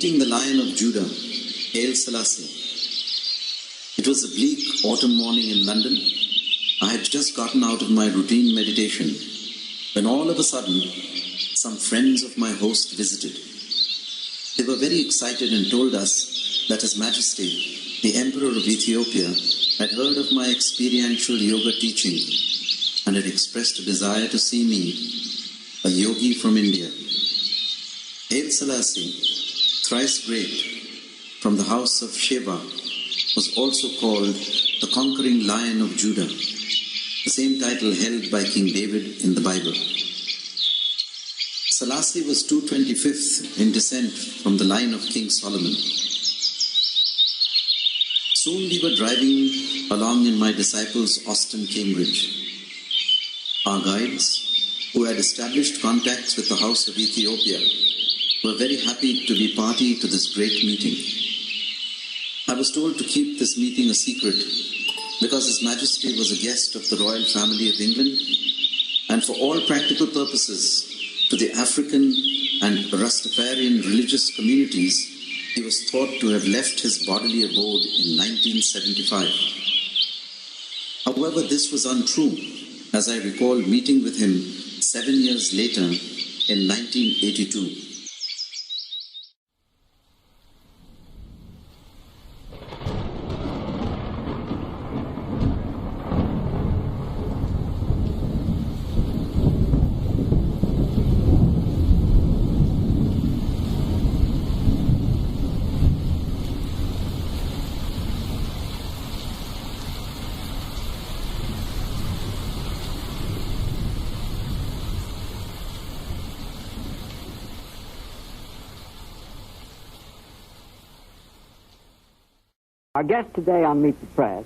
Meeting the Lion of Judah, Haile Selassie. It was a bleak autumn morning in London. I had just gotten out of my routine meditation when all of a sudden some friends of my host visited. They were very excited and told us that His Majesty, the Emperor of Ethiopia, had heard of my experiential yoga teaching and had expressed a desire to see me, a yogi from India. Haile Selassie, thrice great, from the house of Sheba, was also called the Conquering Lion of Judah, the same title held by King David in the Bible. Selassie was 225th in descent from the line of King Solomon. Soon we were driving along in my disciples' Austin, Cambridge. Our guides, who had established contacts with the House of Ethiopia, were very happy to be party to this great meeting. I was told to keep this meeting a secret because His Majesty was a guest of the royal family of England, and for all practical purposes, to the African and RasTafarian religious communities, he was thought to have left his bodily abode in 1975. However, this was untrue, as I recall meeting with him 7 years later in 1982. Our guest today on Meet the Press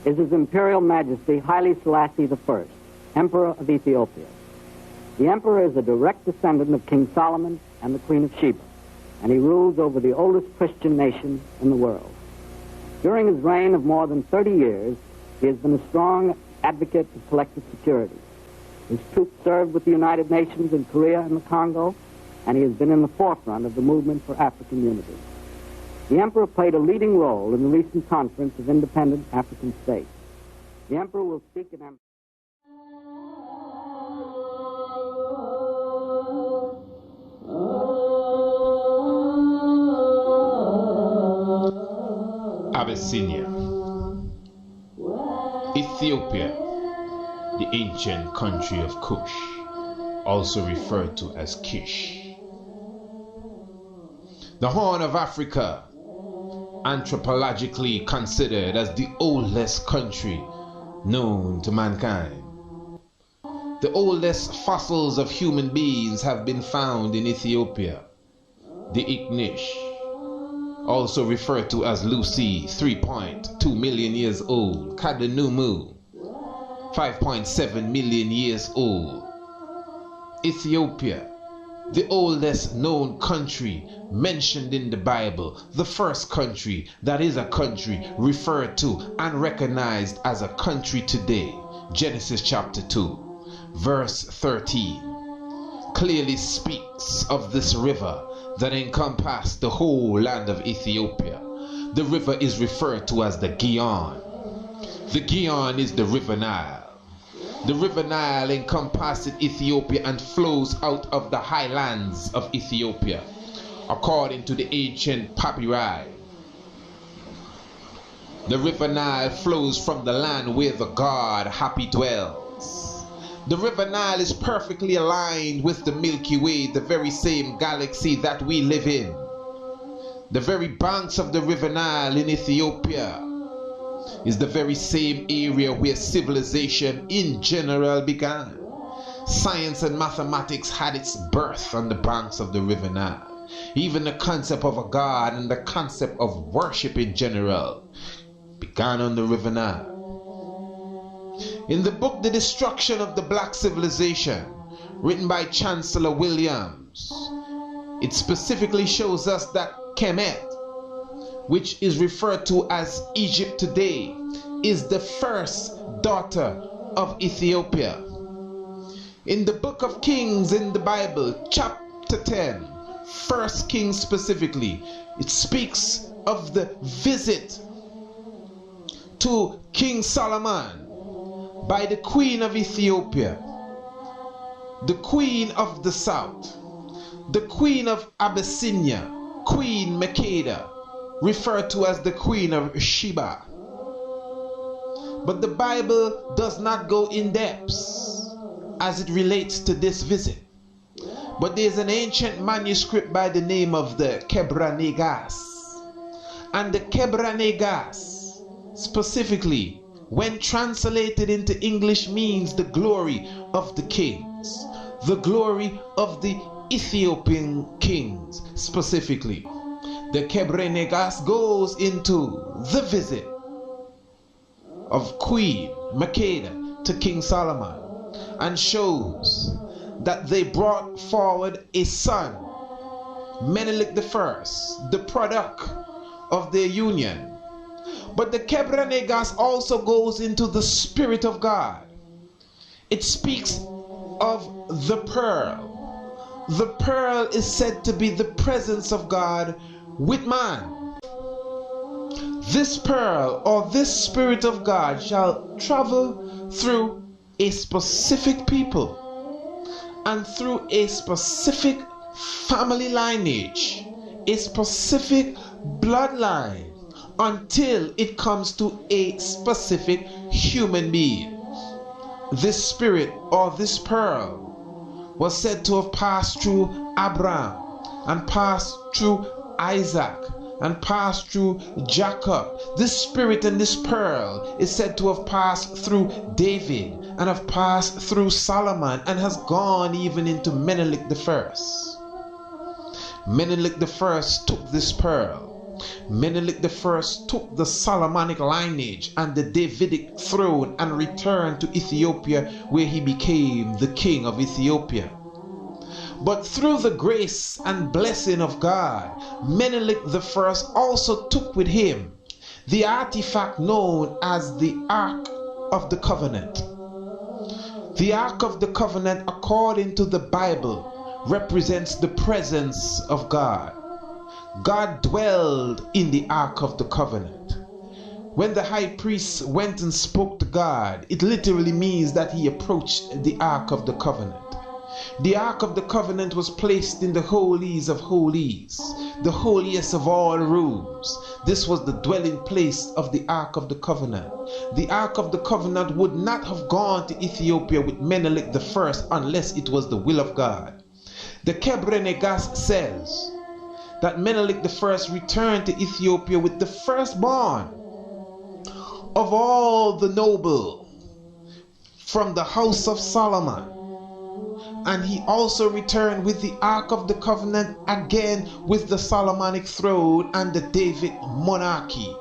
is His Imperial Majesty Haile Selassie I, Emperor of Ethiopia. The Emperor is a direct descendant of King Solomon and the Queen of Sheba, and he rules over the oldest Christian nation in the world. During his reign of more than 30 years, he has been a strong advocate of collective security. His troops served with the United Nations in Korea and the Congo, and he has been in the forefront of the movement for African unity. The Emperor played a leading role in the recent conference of independent African states. The Emperor will speak in Abyssinia, Ethiopia, the ancient country of Kush, also referred to as Kish. The Horn of Africa, anthropologically considered as the oldest country known to mankind. The oldest fossils of human beings have been found in Ethiopia. The Ignish, also referred to as Lucy, 3.2 million years old. Qedamawi, 5.7 million years old. Ethiopia, the oldest known country mentioned in the Bible, the first country that is a country referred to and recognized as a country today. Genesis chapter 2, verse 13, clearly speaks of this river that encompassed the whole land of Ethiopia. The river is referred to as the Gihon. The Gihon is the river Nile. The river Nile encompasses Ethiopia and flows out of the highlands of Ethiopia, according to the ancient papyri. The river Nile flows from the land where the god Happy dwells. The river Nile is perfectly aligned with the Milky Way, the very same galaxy that we live in. The very banks of the river Nile in Ethiopia is the very same area where civilization in general began. Science and mathematics had its birth on the banks of the river Nile. Even the concept of a god and the concept of worship in general began on the river Nile. In the book The Destruction of the Black Civilization, written by Chancellor Williams, it specifically shows us that Kemet, which is referred to as Egypt today, is the first daughter of Ethiopia. In the book of Kings in the Bible, chapter 10, 1 Kings specifically, it speaks of the visit to King Solomon by the Queen of Ethiopia, the Queen of the South, the Queen of Abyssinia, Queen Makeda, referred to as the Queen of Sheba. But the Bible does not go in depth as it relates to this visit. But there is an ancient manuscript by the name of the Qedamawi. And the Qedamawi specifically, when translated into English, means the glory of the kings, the glory of the Ethiopian kings specifically. The Qedamawi goes into the visit of Queen Makeda to King Solomon and shows that they brought forward a son, Menelik I, the product of their union. But the Qedamawi also goes into the Spirit of God. It speaks of the pearl. The pearl is said to be the presence of God with man. This pearl or this Spirit of God shall travel through a specific people and through a specific family lineage, a specific bloodline, until it comes to a specific human being. This spirit or this pearl was said to have passed through Abraham and passed through Isaac and passed through Jacob. This spirit and this pearl is said to have passed through David and have passed through Solomon and has gone even into Menelik I. Menelik I took this pearl. Menelik I took the Solomonic lineage and the Davidic throne and returned to Ethiopia, where he became the king of Ethiopia. But through the grace and blessing of God, Menelik I also took with him the artifact known as the Ark of the Covenant. The Ark of the Covenant, according to the Bible, represents the presence of God. God dwelled in the Ark of the Covenant. When the high priest went and spoke to God, it literally means that he approached the Ark of the Covenant. The Ark of the Covenant was placed in the holies of holies, the holiest of all rooms. This was the dwelling place of the Ark of the Covenant. The Ark of the Covenant would not have gone to Ethiopia with Menelik I unless it was the will of God. The Qedamawi says that Menelik I returned to Ethiopia with the firstborn of all the noble from the house of Solomon. And he also returned with the Ark of the Covenant, again with the Solomonic throne and the David monarchy.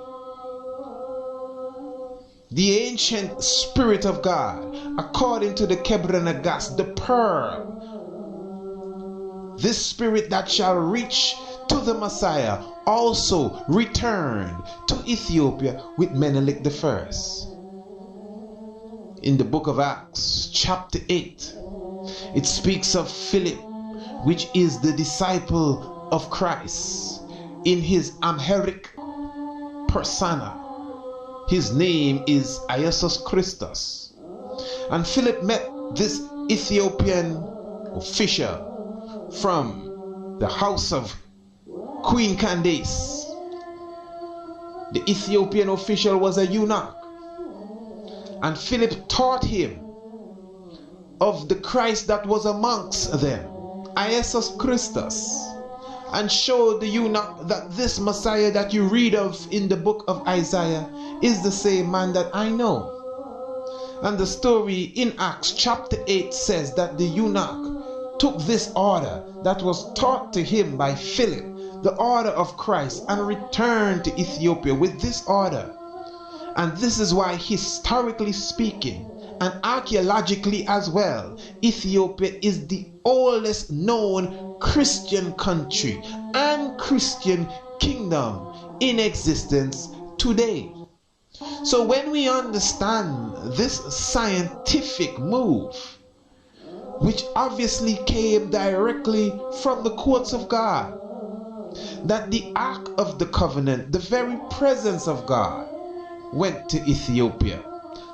The ancient Spirit of God, according to the Qedamawi, the pearl, this spirit that shall reach to the Messiah, also returned to Ethiopia with Menelik I. In the book of Acts, chapter 8, it speaks of Philip, which is the disciple of Christ, in his Amharic persona. His name is Jesus Christus. And Philip met this Ethiopian official from the house of Queen Candace. The Ethiopian official was a eunuch. And Philip taught him of the Christ that was amongst them, Jesus Christus, and showed the eunuch that this Messiah that you read of in the book of Isaiah is the same man that I know. And the story in Acts chapter 8 says that the eunuch took this order that was taught to him by Philip, the order of Christ, and returned to Ethiopia with this order. And this is why, historically speaking, and archaeologically as well, Ethiopia is the oldest known Christian country and Christian kingdom in existence today. So when we understand this scientific move, which obviously came directly from the courts of God. That the Ark of the Covenant, the very presence of God, went to Ethiopia.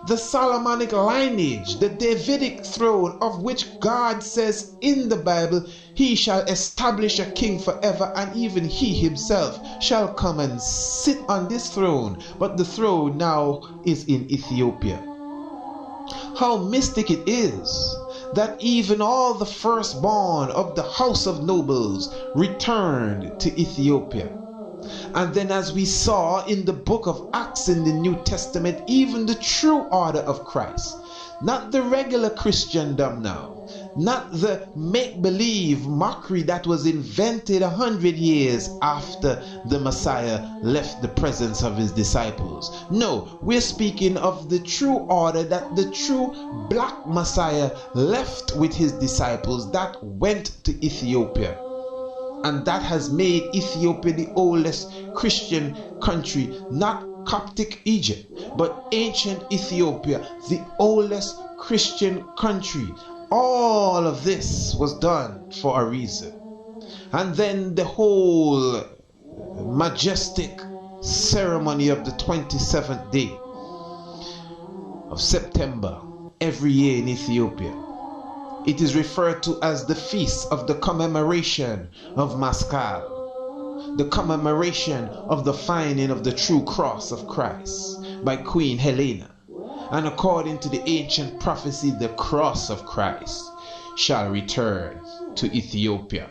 The Solomonic lineage, the Davidic throne, of which God says in the Bible, he shall establish a king forever, and even he himself shall come and sit on this throne. But the throne now is in Ethiopia. How mystic it is that even all the firstborn of the house of nobles returned to Ethiopia. And then, as we saw in the book of Acts in the New Testament, even the true order of Christ, not the regular Christendom now, not the make-believe mockery that was invented 100 years after the Messiah left the presence of his disciples. No, we're speaking of the true order that the true black Messiah left with his disciples, that went to Ethiopia. And that has made Ethiopia the oldest Christian country, not Coptic Egypt, but ancient Ethiopia, the oldest Christian country. All of this was done for a reason. And then the whole majestic ceremony of the 27th day of September every year in Ethiopia. It is referred to as the feast of the commemoration of Maskal, the commemoration of the finding of the true cross of Christ by Queen Helena. And according to the ancient prophecy, the cross of Christ shall return to Ethiopia.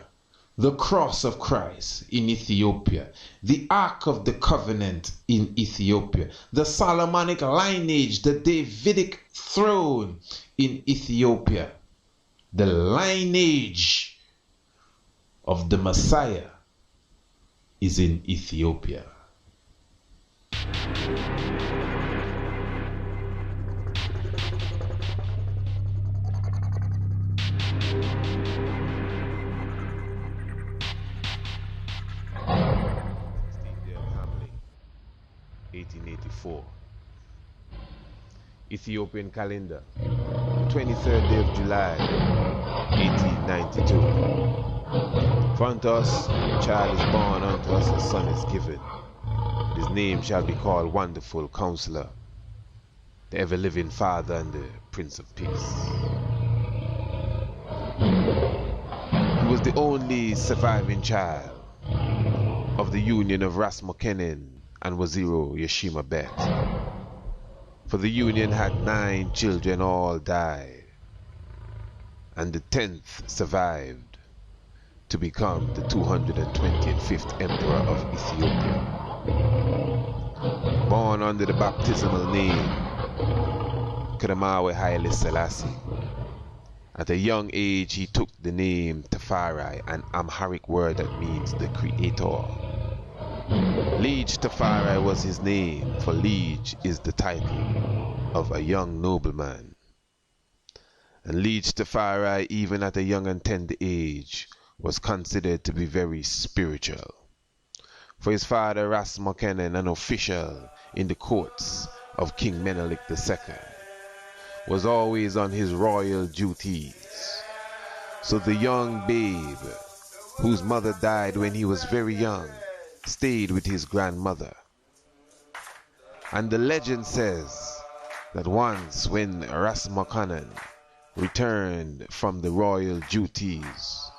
The cross of Christ in Ethiopia, the Ark of the Covenant in Ethiopia, the Solomonic lineage, the Davidic throne in Ethiopia. The lineage of the Messiah is in Ethiopia. Family, 1884. Ethiopian calendar, 23rd day of July, 1892. For unto us a child is born, unto us a son is given. His name shall be called Wonderful Counselor, the Ever-Living Father, and the Prince of Peace. He was the only surviving child of the union of Mēkonnen and Waziri Yeshima Bet. For the union had 9 children, all died, and the 10th survived to become the 225th Emperor of Ethiopia. Born under the baptismal name Qedamawi Haile Selassie, at a young age he took the name Tafari, an Amharic word that means the creator. Liege Tafari was his name, for liege is the title of a young nobleman. And Liege Tafari, even at a young and tender age, was considered to be very spiritual. For his father, RasTafari, an official in the courts of King Menelik II, was always on his royal duties. So the young babe, whose mother died when he was very young, stayed with his grandmother. And the legend says that once when RasTafari returned from the royal duties,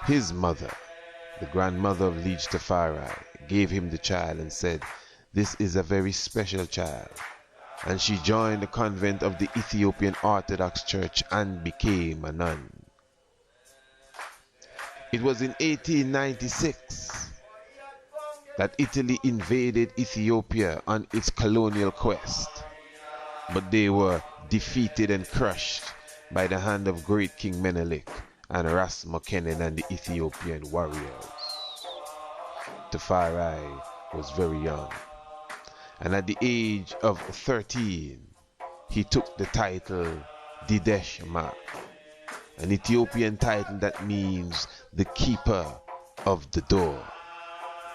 his mother, the grandmother of Liege Tafari, gave him the child and said, "This is a very special child." And she joined the convent of the Ethiopian Orthodox Church and became a nun. It was in 1896 that Italy invaded Ethiopia on its colonial quest, but they were defeated and crushed by the hand of great King Menelik and RasTafari and the Ethiopian warriors. Tafari was very young, and at the age of 13 he took the title Dideshma, an Ethiopian title that means the keeper of the door.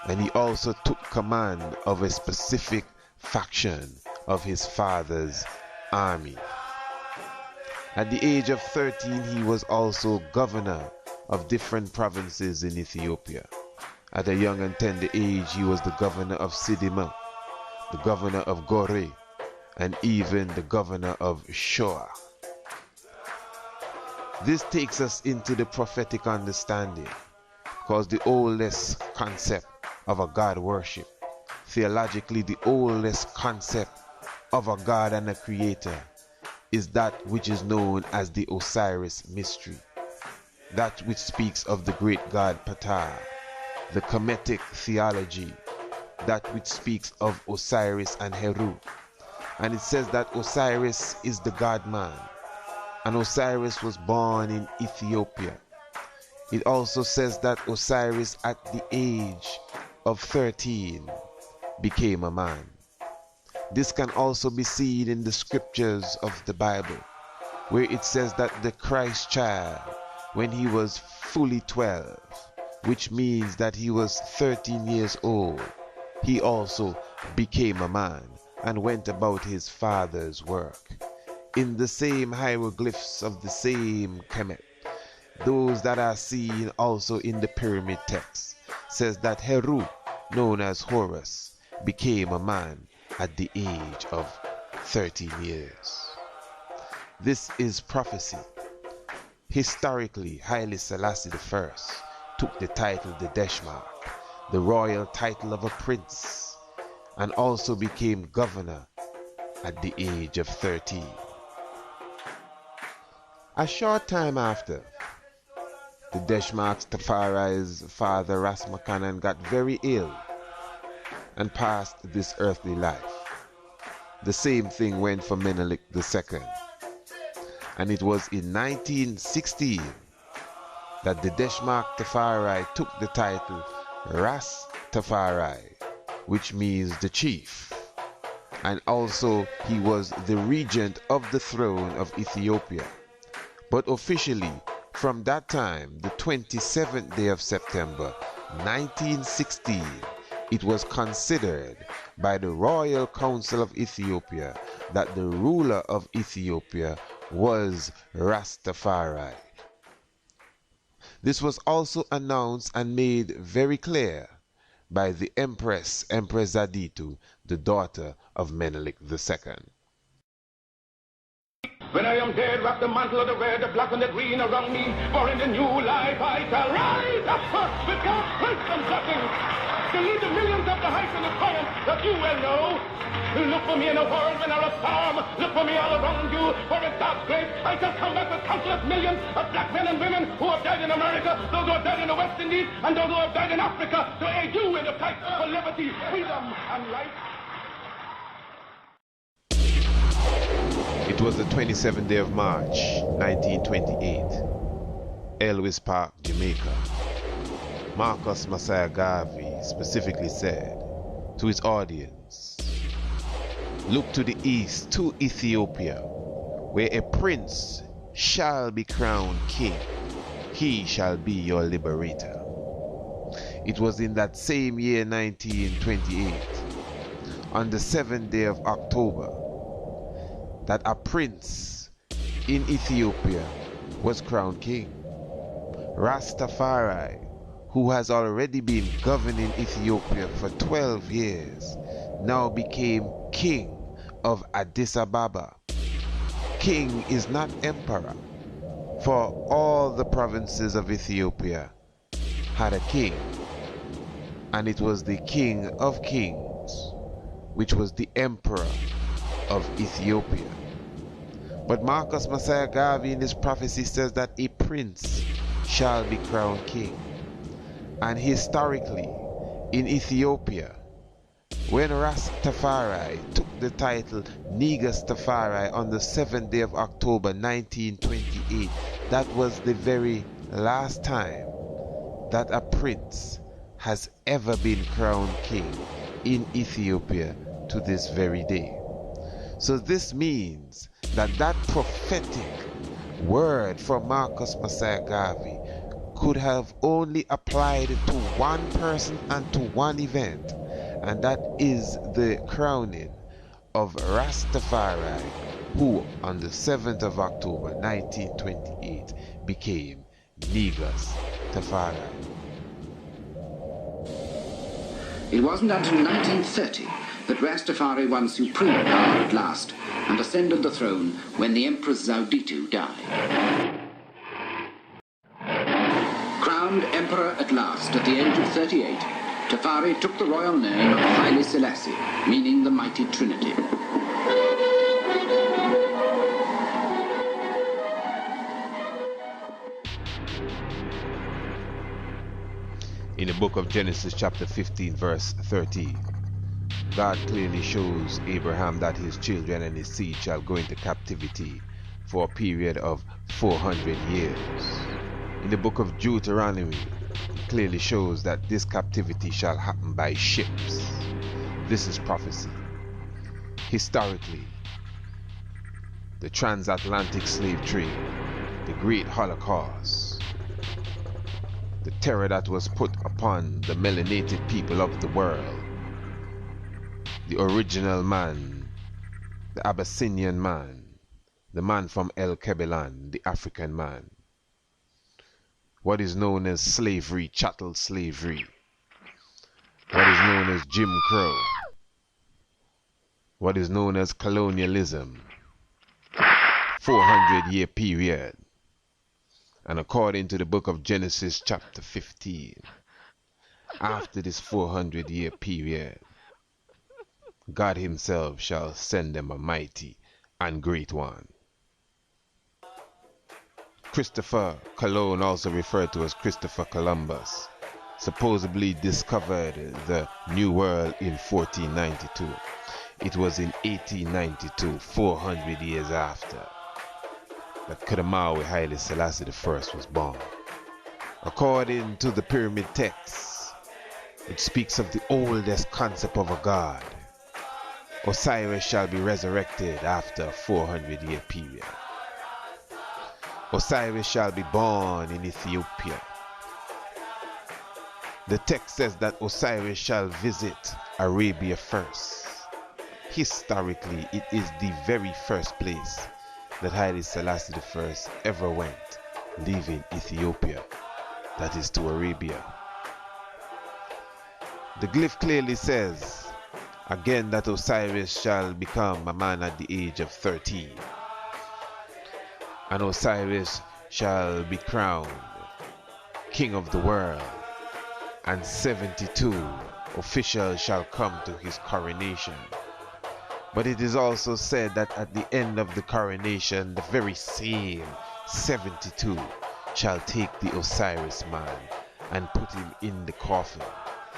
And he also took command of a specific faction of his father's army. At the age of 13, he was also governor of different provinces in Ethiopia. At a young and tender age, he was the governor of Sidima, the governor of Gore, and even the governor of Shoa. This takes us into the prophetic understanding, because the oldest concept of a God worship, theologically the oldest concept of a God and a creator, is that which is known as the Osiris mystery, that which speaks of the great God Ptah, the Kemetic theology, that which speaks of Osiris and Heru. And it says that Osiris is the God-man, and Osiris was born in Ethiopia. It also says that Osiris at the age of 13 became a man. This can also be seen in the scriptures of the Bible, where it says that the Christ child, when he was fully 12, which means that he was 13 years old, he also became a man and went about his father's work. In the same hieroglyphs of the same Kemet, those that are seen also in the pyramid text, says that Heru, known as Horus, became a man at the age of 13 years. This is prophecy. Historically, Haile Selassie I took the title the Deshmark, the royal title of a prince, and also became governor at the age of 13. A short time after, the Deshmark's Tafari's father Rasmakhanan got very ill and passed this earthly life. The same thing went for Menelik II. And it was in 1916 that the Deshmark Tafari took the title RasTafari, which means the chief. And also he was the regent of the throne of Ethiopia. But officially, from that time, the 27th day of September 1916, it was considered by the Royal Council of Ethiopia that the ruler of Ethiopia was RasTafari. This was also announced and made very clear by the Empress Zaditu, the daughter of Menelik II. When I am dead, wrap the mantle of the red, the black and the green around me, for in the new life I shall rise up with God's grace and blessing to lead the millions of the heights and the triumph that you well know. Look for me in a world when I'm a storm. Look for me all around you, for in God's grace I shall come back with countless millions of black men and women who have died in America, those who have died in the West Indies, and those who have died in Africa to aid you in the fight for liberty, freedom, and life. It was the 27th day of March, 1928, Elwes Park, Jamaica. Marcus Messiah Garvey specifically said to his audience, "Look to the east, to Ethiopia, where a prince shall be crowned king. He shall be your liberator." It was in that same year, 1928, on the 7th day of October, that a prince in Ethiopia was crowned king. RasTafari, who has already been governing Ethiopia for 12 years, now became king of Addis Ababa. King is not emperor, for all the provinces of Ethiopia had a king, and it was the King of Kings, which was the emperor of Ethiopia. But Marcus Messiah Garvey in his prophecy says that a prince shall be crowned king. And historically, in Ethiopia, when RasTafari took the title Negus Tafari on the 7th day of October 1928, that was the very last time that a prince has ever been crowned king in Ethiopia to this very day. So this means that that prophetic word from Marcus Messiah Garvey could have only applied to one person and to one event, and that is the crowning of RasTafari who on the 7th of October 1928 became Negus Tafari. It wasn't until 1930 that RasTafari won supreme power at last and ascended the throne when the Empress Zauditu died. Crowned Emperor at last at the age of 38, Tafari took the royal name of Haile Selassie, meaning the Mighty Trinity. In the book of Genesis chapter 15 verse 13, God clearly shows Abraham that his children and his seed shall go into captivity for a period of 400 years. In the book of Deuteronomy, it clearly shows that this captivity shall happen by ships. This is prophecy. Historically, the transatlantic slave trade, the Great Holocaust, the terror that was put upon the melanated people of the world, the original man, the Abyssinian man, the man from El Kebelan, the African man, what is known as slavery, chattel slavery, what is known as Jim Crow, what is known as colonialism, 400-year period. And according to the book of Genesis chapter 15, after this 400-year period, God himself shall send them a mighty and great one. Christopher Colon, also referred to as Christopher Columbus, supposedly discovered the New World in 1492. It was in 1892, 400 years after, that Qedamawi Haile Selassie I was born. According to the pyramid text, it speaks of the oldest concept of a god. Osiris shall be resurrected after a 400-year period. Osiris shall be born in Ethiopia. The text says that Osiris shall visit Arabia first. Historically, it is the very first place that Haile Selassie I ever went, leaving Ethiopia, that is to Arabia. The glyph clearly says, again, that Osiris shall become a man at the age of 13. And Osiris shall be crowned king of the world, and 72 officials shall come to his coronation. But it is also said that at the end of the coronation, the very same 72 shall take the Osiris man and put him in the coffin,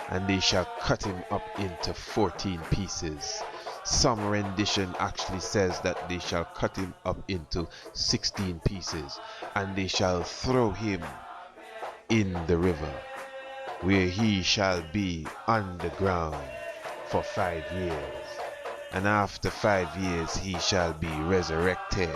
and they shall cut him up into 14 pieces. Some rendition actually says that they shall cut him up into 16 pieces, and they shall throw him in the river, where he shall be underground for 5 years. And after 5 years he shall be resurrected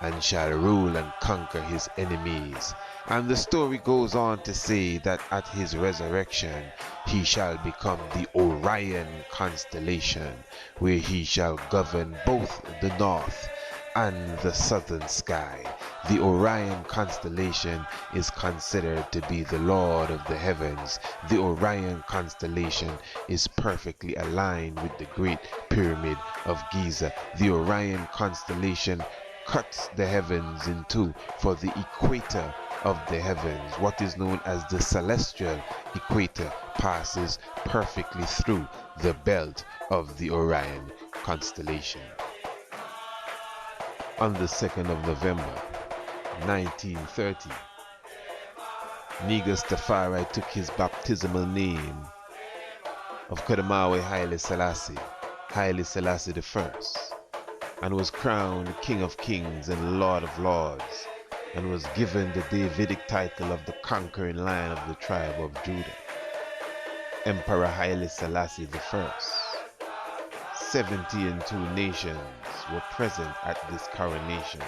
and shall rule and conquer his enemies. And the story goes on to say that at his resurrection he shall become the Orion constellation, where he shall govern both the north and the southern sky. The Orion constellation is considered to be the Lord of the heavens. The Orion constellation is perfectly aligned with the Great Pyramid of Giza. The Orion constellation cuts the heavens in two for the equator of the heavens. What is known as the celestial equator passes perfectly through the belt of the Orion constellation. On the 2nd of November 1930, Negus Tafari took his baptismal name of Qedamawi Haile Selassie, Haile Selassie I, and was crowned King of Kings and Lord of Lords, and was given the Davidic title of the conquering lion of the tribe of Judah, Emperor Haile Selassie I. 72 nations were present at this coronation.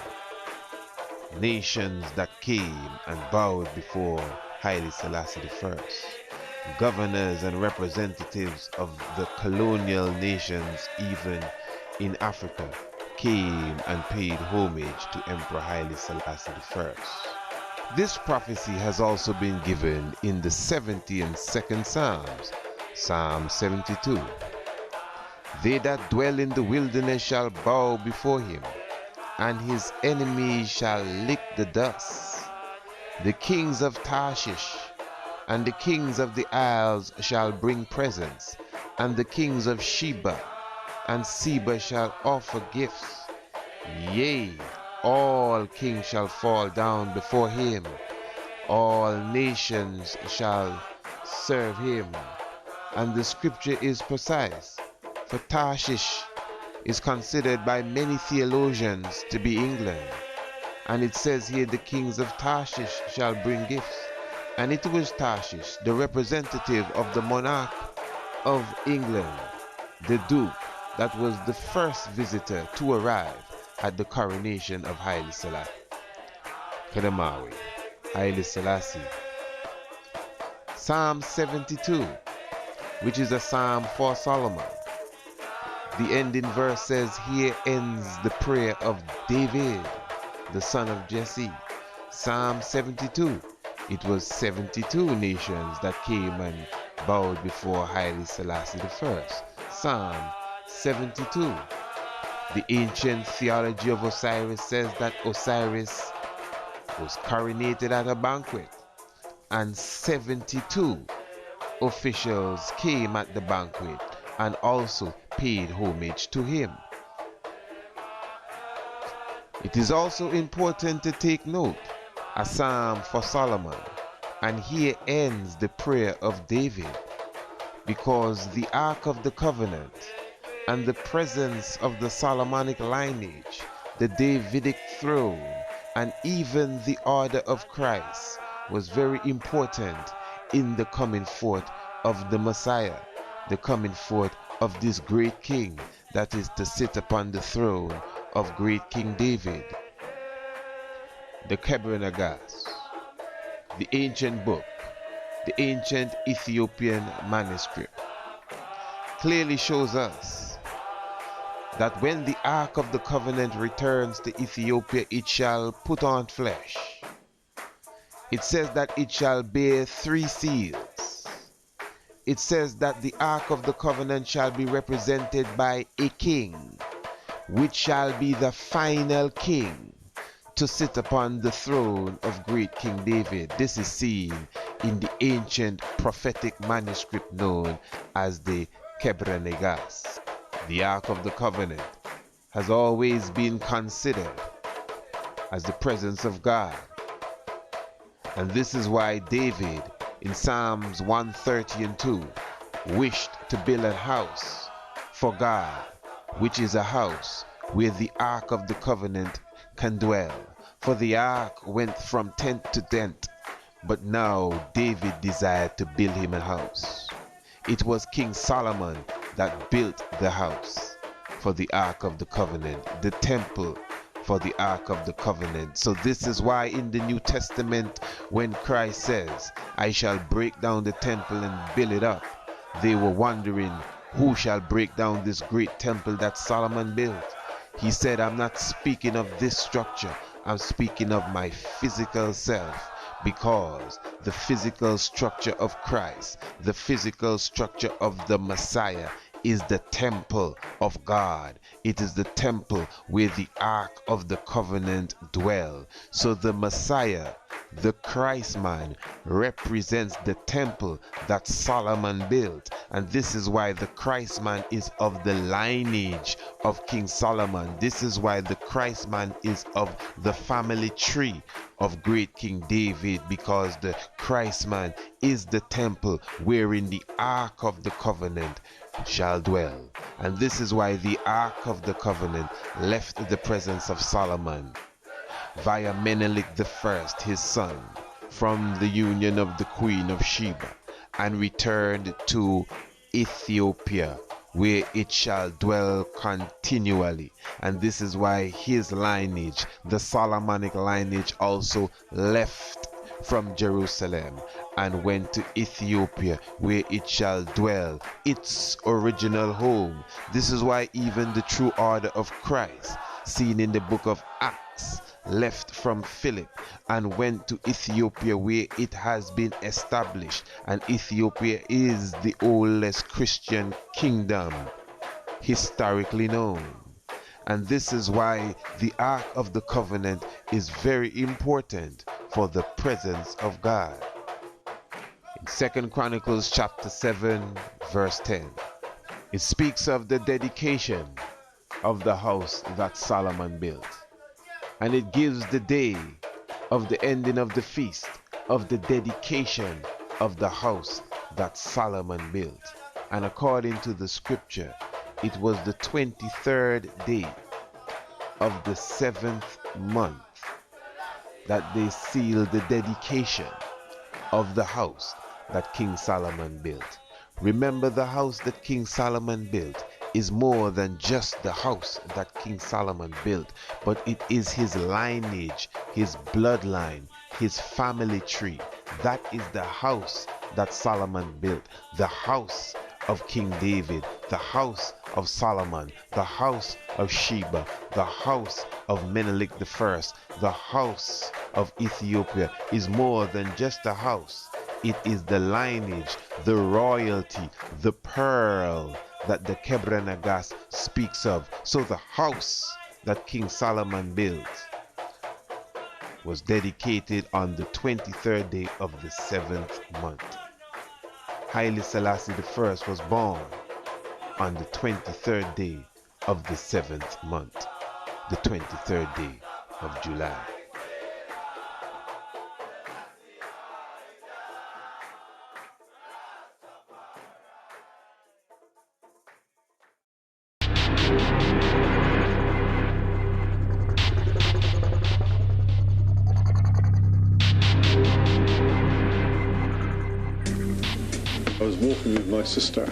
Nations that came and bowed before Haile Selassie I. Governors and representatives of the colonial nations, even in Africa, came and paid homage to Emperor Haile Selassie I. This prophecy has also been given in the 72nd Psalms, Psalm 72. They that dwell in the wilderness shall bow before him, and his enemies shall lick the dust. The kings of Tarshish and the kings of the isles shall bring presents, and the kings of Sheba and Seba shall offer gifts. Yea, all kings shall fall down before him, all nations shall serve him. And the scripture is precise, for Tarshish is considered by many theologians to be England. And it says here, the kings of Tarshish shall bring gifts. And it was Tarshish, the representative of the monarch of England, the Duke, that was the first visitor to arrive at the coronation of Haile Selassie. Qedamawi Haile Selassie. Psalm 72, which is a psalm for Solomon. The ending verse says, here ends the prayer of David, the son of Jesse. Psalm 72. It was 72 nations that came and bowed before Haile Selassie I. Psalm 72. The ancient theology of Osiris says that Osiris was coronated at a banquet, and 72 officials came at the banquet and also paid homage to him. It is also important to take note, a psalm for Solomon, and here ends the prayer of David, because the Ark of the Covenant and the presence of the Solomonic lineage, the Davidic throne, and even the order of Christ was very important in the coming forth of the Messiah, the coming forth of this great king that is to sit upon the throne of great King David. The NegusaNagast, the ancient book, the ancient Ethiopian manuscript, clearly shows us that when the Ark of the Covenant returns to Ethiopia, it shall put on flesh. It says that it shall bear 3 seals. It says that the Ark of the Covenant shall be represented by a king, which shall be the final king to sit upon the throne of great King David. This is seen in the ancient prophetic manuscript known as the NegusaNagast. The Ark of the Covenant has always been considered as the presence of God. And this is why David in Psalms 130 and 2 wished to build a house for God, which is a house where the Ark of the Covenant can dwell. For the Ark went from tent to tent, but now David desired to build him a house. It was King Solomon that built the house for the Ark of the Covenant, the temple for the Ark of the Covenant. So this is why in the New Testament, when Christ says, I shall break down the temple and build it up, they were wondering, who shall break down this great temple that Solomon built? He said, I'm not speaking of this structure, I'm speaking of my physical self, because the physical structure of Christ, the physical structure of the Messiah is the temple of God. It is the temple where the Ark of the Covenant dwells. So the Messiah, the Christ man, represents the temple that Solomon built. And this is why the Christ man is of the lineage of King Solomon. This is why the Christ man is of the family tree of great King David, because the Christ man is the temple wherein the Ark of the Covenant shall dwell. And this is why the Ark of the Covenant left the presence of Solomon via Menelik I, his son, from the union of the Queen of Sheba, and returned to Ethiopia, where it shall dwell continually. And this is why his lineage, the Solomonic lineage, also left from Jerusalem and went to Ethiopia, where it shall dwell, its original home. This is why even the true order of Christ, seen in the book of Acts, left from Philip and went to Ethiopia, where it has been established. And Ethiopia is the oldest Christian kingdom historically known. And this is why the Ark of the Covenant is very important for the presence of God. In 2 Chronicles chapter 7 verse 10, it speaks of the dedication of the house that Solomon built. And it gives the day of the ending of the feast of the dedication of the house that Solomon built. And according to the scripture, it was the 23rd day of the 7th month that they sealed the dedication of the house that King Solomon built. Remember, the house that King Solomon built is more than just the house that King Solomon built, but it is his lineage, his bloodline, his family tree. That is the house that Solomon built, the house of King David, the house of Solomon, the house of Sheba, the house of Menelik I, the house of Ethiopia is more than just a house. It is the lineage, the royalty, the pearl that the Qedamawi speaks of. So the house that King Solomon built was dedicated on the 23rd day of the 7th month. Haile Selassie I was born on the 23rd day of the 7th month, the 23rd day of July. I was walking with my sister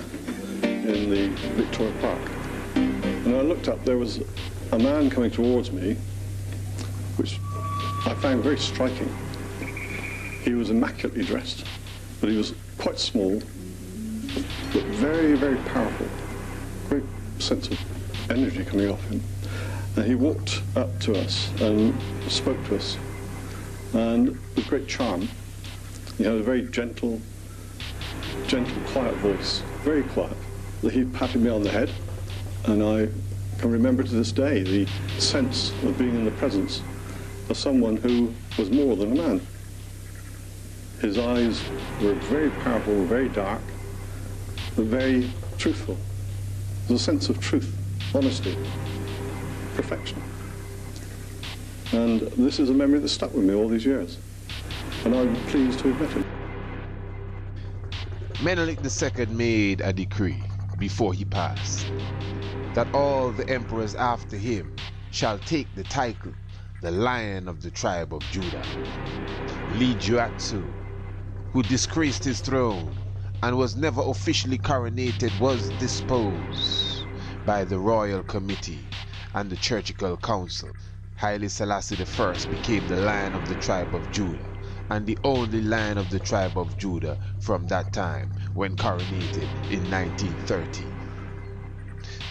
in the Victoria Park, and I looked up. There was a man coming towards me, which I found very striking. He was immaculately dressed, but he was quite small, but very, very powerful. Great sense of energy coming off him. And he walked up to us and spoke to us, and with great charm. He had a very gentle, quiet voice, very quiet. He patted me on the head, and I can remember to this day the sense of being in the presence of someone who was more than a man. His eyes were very powerful, very dark, but very truthful. There was a sense of truth, honesty, perfection. And this is a memory that stuck with me all these years, and I'm pleased to have met him. Menelik II made a decree before he passed that all the emperors after him shall take the title, the Lion of the tribe of Judah. Lijuatsu, who disgraced his throne and was never officially coronated, was disposed by the royal committee and the churchical council. Haile Selassie I became the Lion of the tribe of Judah, and the only Lion of the tribe of Judah from that time, when coronated in 1930.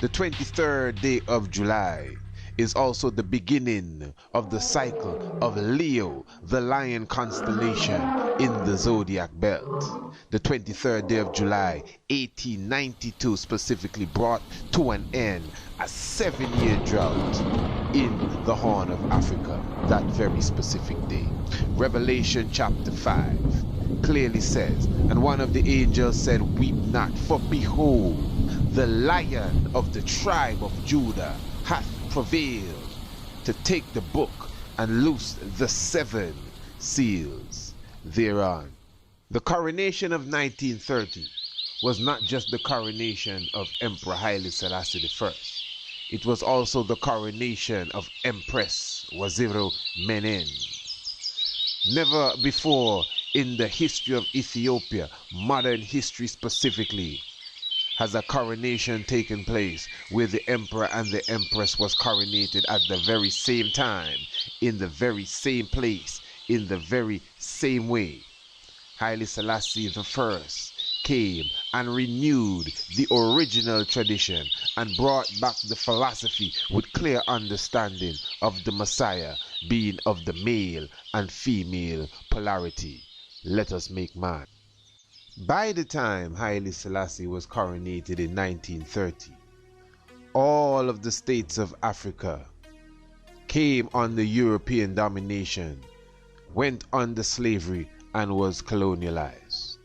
The 23rd day of July is also the beginning of the cycle of Leo, the lion constellation in the zodiac belt. The 23rd day of July, 1892 specifically, brought to an end a 7-year drought in the Horn of Africa, that very specific day. Revelation chapter 5 clearly says, and one of the angels said, "Weep not, for behold, the Lion of the tribe of Judah hath prevailed to take the book and loose the 7 seals thereon." The coronation of 1930 was not just the coronation of Emperor Haile Selassie I. It was also the coronation of Empress Waziri Mēkonnen. Never before in the history of Ethiopia, modern history specifically, has a coronation taken place where the emperor and the empress was coronated at the very same time, in the very same place, in the very same way. Haile Selassie I came and renewed the original tradition and brought back the philosophy with clear understanding of the Messiah being of the male and female polarity. Let us make man. By the time Haile Selassie was coronated in 1930, all of the states of Africa came under European domination, went under slavery, and was colonialized.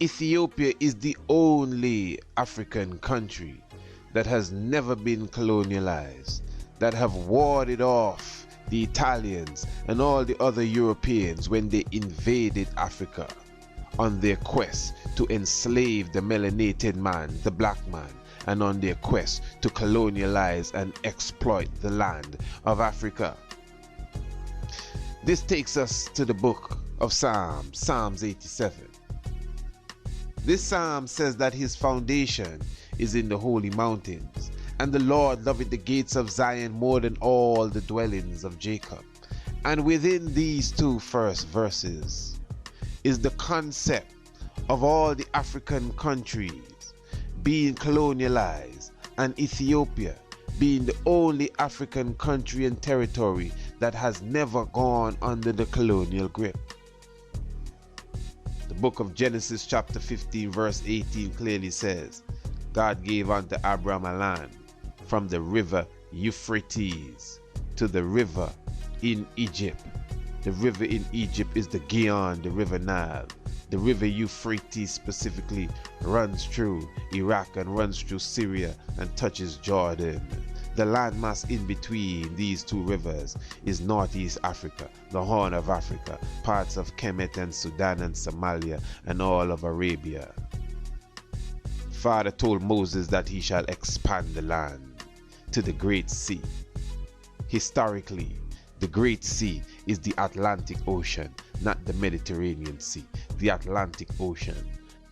Ethiopia is the only African country that has never been colonialized, that have warded off the Italians and all the other Europeans when they invaded Africa on their quest to enslave the melanated man, the black man, and on their quest to colonialize and exploit the land of Africa. This takes us to the book of Psalms 87. This psalm says that his foundation is in the holy mountains, and the Lord loveth the gates of Zion more than all the dwellings of Jacob. And within these two first verses is the concept of all the African countries being colonialized, and Ethiopia being the only African country and territory that has never gone under the colonial grip. The book of Genesis chapter 15 verse 18 clearly says, God gave unto Abraham a land from the river Euphrates to the river in Egypt. The river in Egypt is the Gihon, the river Nile. The river Euphrates specifically runs through Iraq and runs through Syria and touches Jordan. The landmass in between these two rivers is Northeast Africa, the Horn of Africa, parts of Kemet and Sudan and Somalia, and all of Arabia. Father told Moses that he shall expand the land to the Great Sea. Historically, the Great Sea is the Atlantic Ocean, not the Mediterranean Sea, the Atlantic Ocean.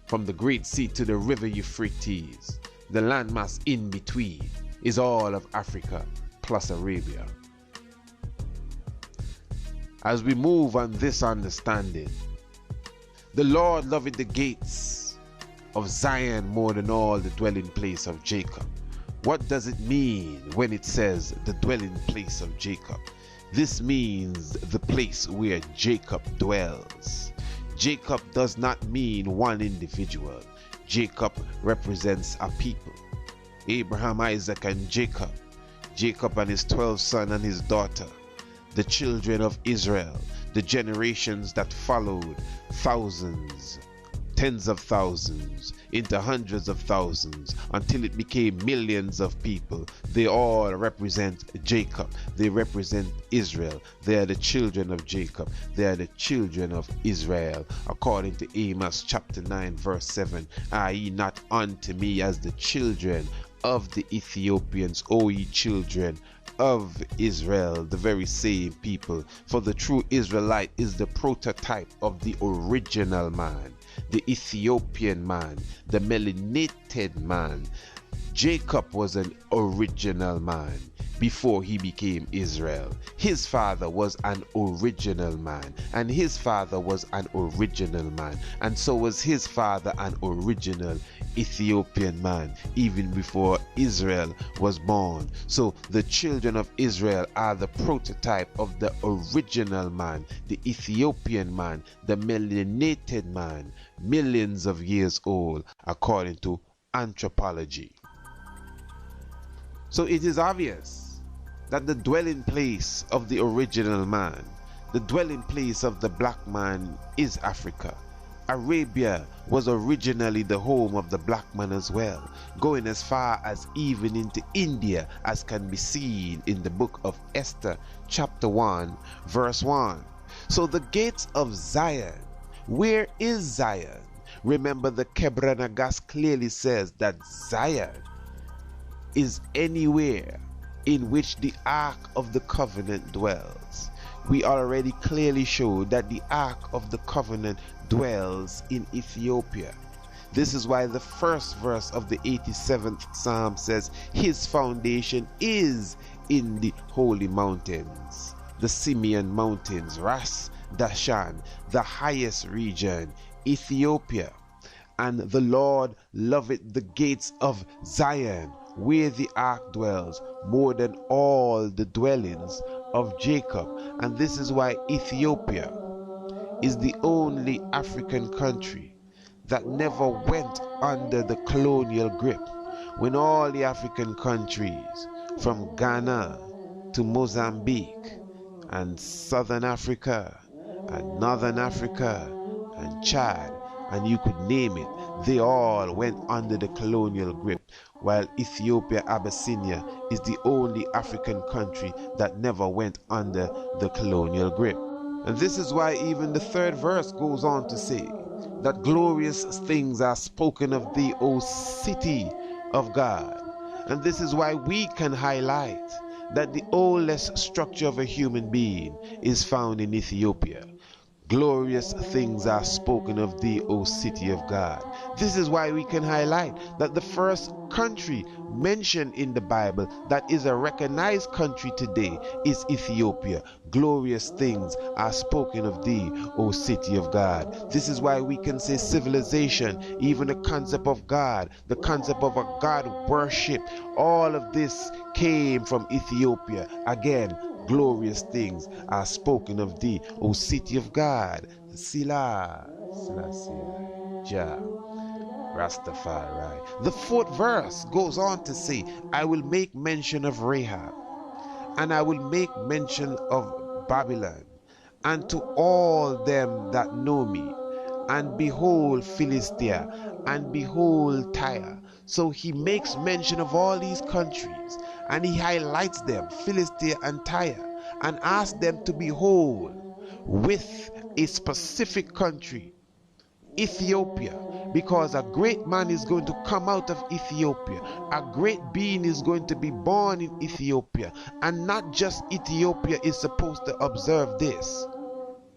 From the Great Sea to the river Euphrates, the landmass in between is all of Africa plus Arabia. As we move on this understanding, the Lord loveth the gates of Zion more than all the dwelling place of Jacob. What does it mean when it says the dwelling place of Jacob? This means the place where Jacob dwells. Jacob does not mean one individual. Jacob represents a people. Abraham, Isaac, and Jacob. Jacob and his 12 sons and his daughter. The children of Israel. The generations that followed. Thousands, tens of thousands, into hundreds of thousands, until it became millions of people. They all represent Jacob. They represent Israel. They are the children of Jacob. They are the children of Israel. According to Amos chapter 9 verse 7, are ye not unto me as the children of the Ethiopians, O ye children of Israel, the very same people? For the true Israelite is the prototype of the original man, the Ethiopian man, the melanated man. Jacob was an original man before he became Israel. His father was an original man, and his father was an original man, and so was his father an original Ethiopian man, even before Israel was born. So the children of Israel are the prototype of the original man, the Ethiopian man, the melanated man, millions of years old, according to anthropology. So it is obvious that the dwelling place of the original man, the dwelling place of the black man, is Africa. Arabia was originally the home of the black man as well, going as far as even into India, as can be seen in the book of Esther chapter 1 verse 1. So the gates of Zion, where is Zion? Remember, the Qedamawi clearly says that Zion is anywhere in which the Ark of the Covenant dwells. We already clearly showed that the Ark of the Covenant dwells in Ethiopia. This is why the first verse of the 87th Psalm says his foundation is in the holy mountains, the Simeon mountains, Ras Dashan, the highest region, Ethiopia. And the Lord loveth the gates of Zion, where the ark dwells, more than all the dwellings of Jacob. And this is why Ethiopia is the only African country that never went under the colonial grip, when all the African countries from Ghana to Mozambique and Southern Africa and Northern Africa and Chad, and you could name it, they all went under the colonial grip, while Ethiopia, Abyssinia, is the only African country that never went under the colonial grip. And this is why even the 3rd verse goes on to say that glorious things are spoken of thee, O city of God. And this is why we can highlight that the oldest structure of a human being is found in Ethiopia. Glorious things are spoken of thee, O city of God. This is why we can highlight that the first country mentioned in the Bible that is a recognized country today is Ethiopia. Glorious things are spoken of thee, O city of God. This is why we can say civilization, even the concept of God, the concept of a God worship, all of this came from Ethiopia. Again, glorious things are spoken of thee, O city of God. SelassieI, Jah, RasTafari. The 4th verse goes on to say, I will make mention of Rahab, and I will make mention of Babylon, and to all them that know me, and behold Philistia, and behold Tyre. So he makes mention of all these countries, and he highlights them, Philistia and Tyre, and asks them to behold with a specific country, Ethiopia, because a great man is going to come out of Ethiopia. A great being is going to be born in Ethiopia, and not just Ethiopia is supposed to observe this.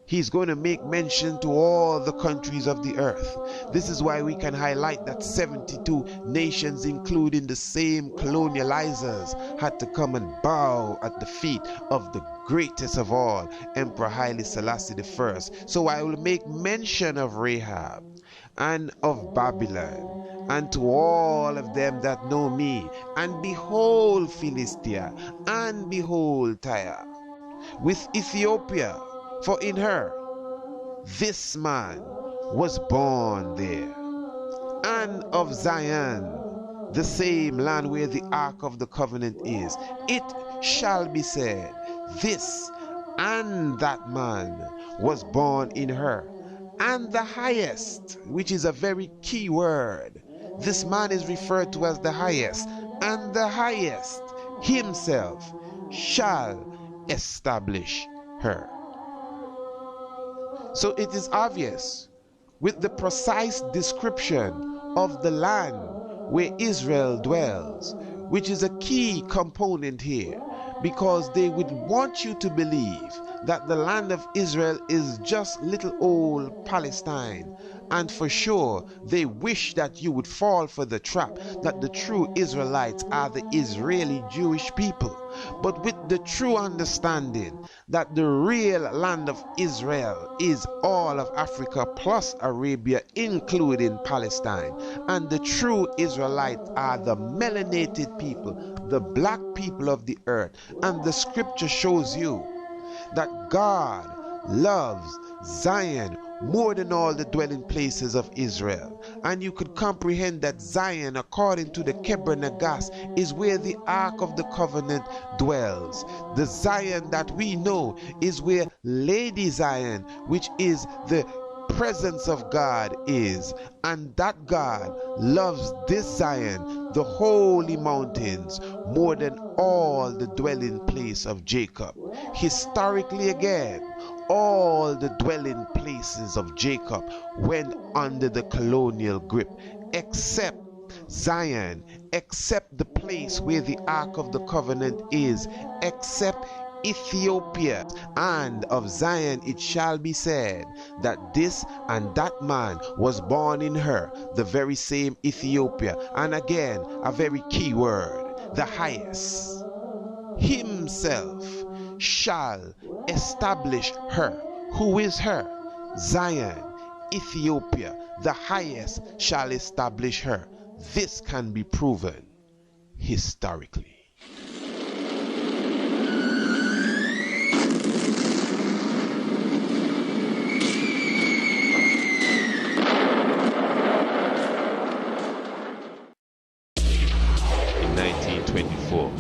He's going to make mention to all the countries of the earth. This is why we can highlight that 72 nations, including the same colonializers, had to come and bow at the feet of the greatest of all, Emperor Haile Selassie I. So I will make mention of Rahab and of Babylon, and to all of them that know me, and behold Philistia, and behold Tyre, with Ethiopia, for in her this man was born there, and of Zion, the same land where the ark of the covenant is. It shall be said, this and that man was born in her, and the highest, which is a very key word. This man is referred to as the highest, and the highest himself shall establish her. So it is obvious, with the precise description of the land where Israel dwells, which is a key component here, because they would want you to believe that the land of Israel is just little old Palestine, and for sure they wish that you would fall for the trap that the true Israelites are the Israeli Jewish people. But with the true understanding that the real land of Israel is all of Africa plus Arabia, including Palestine, and the true Israelites are the melanated people, the black people of the earth, and the scripture shows you that God loves Zion more than all the dwelling places of Israel. And you could comprehend that Zion, according to the Nagast, is where the Ark of the Covenant dwells. The Zion that we know is where Lady Zion, which is the presence of God, is. And that God loves this Zion, the holy mountains, more than all the dwelling place of Jacob. Historically again, all the dwelling places of Jacob went under the colonial grip, except Zion, except the place where the Ark of the Covenant is, except Ethiopia. And of Zion it shall be said that this and that man was born in her, the very same Ethiopia. And again, a very key word, the highest himself shall establish her. Who is her? Zion, Ethiopia, the highest shall establish her. This can be proven historically. In 1924,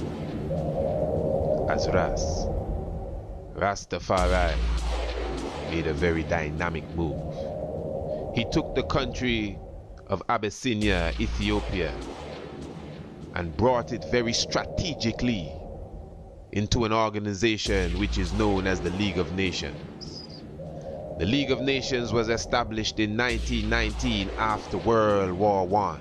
as RasTafari made a very dynamic move. He took the country of Abyssinia, Ethiopia, and brought it very strategically into an organization which is known as the League of Nations. The League of Nations was established in 1919 after World War I,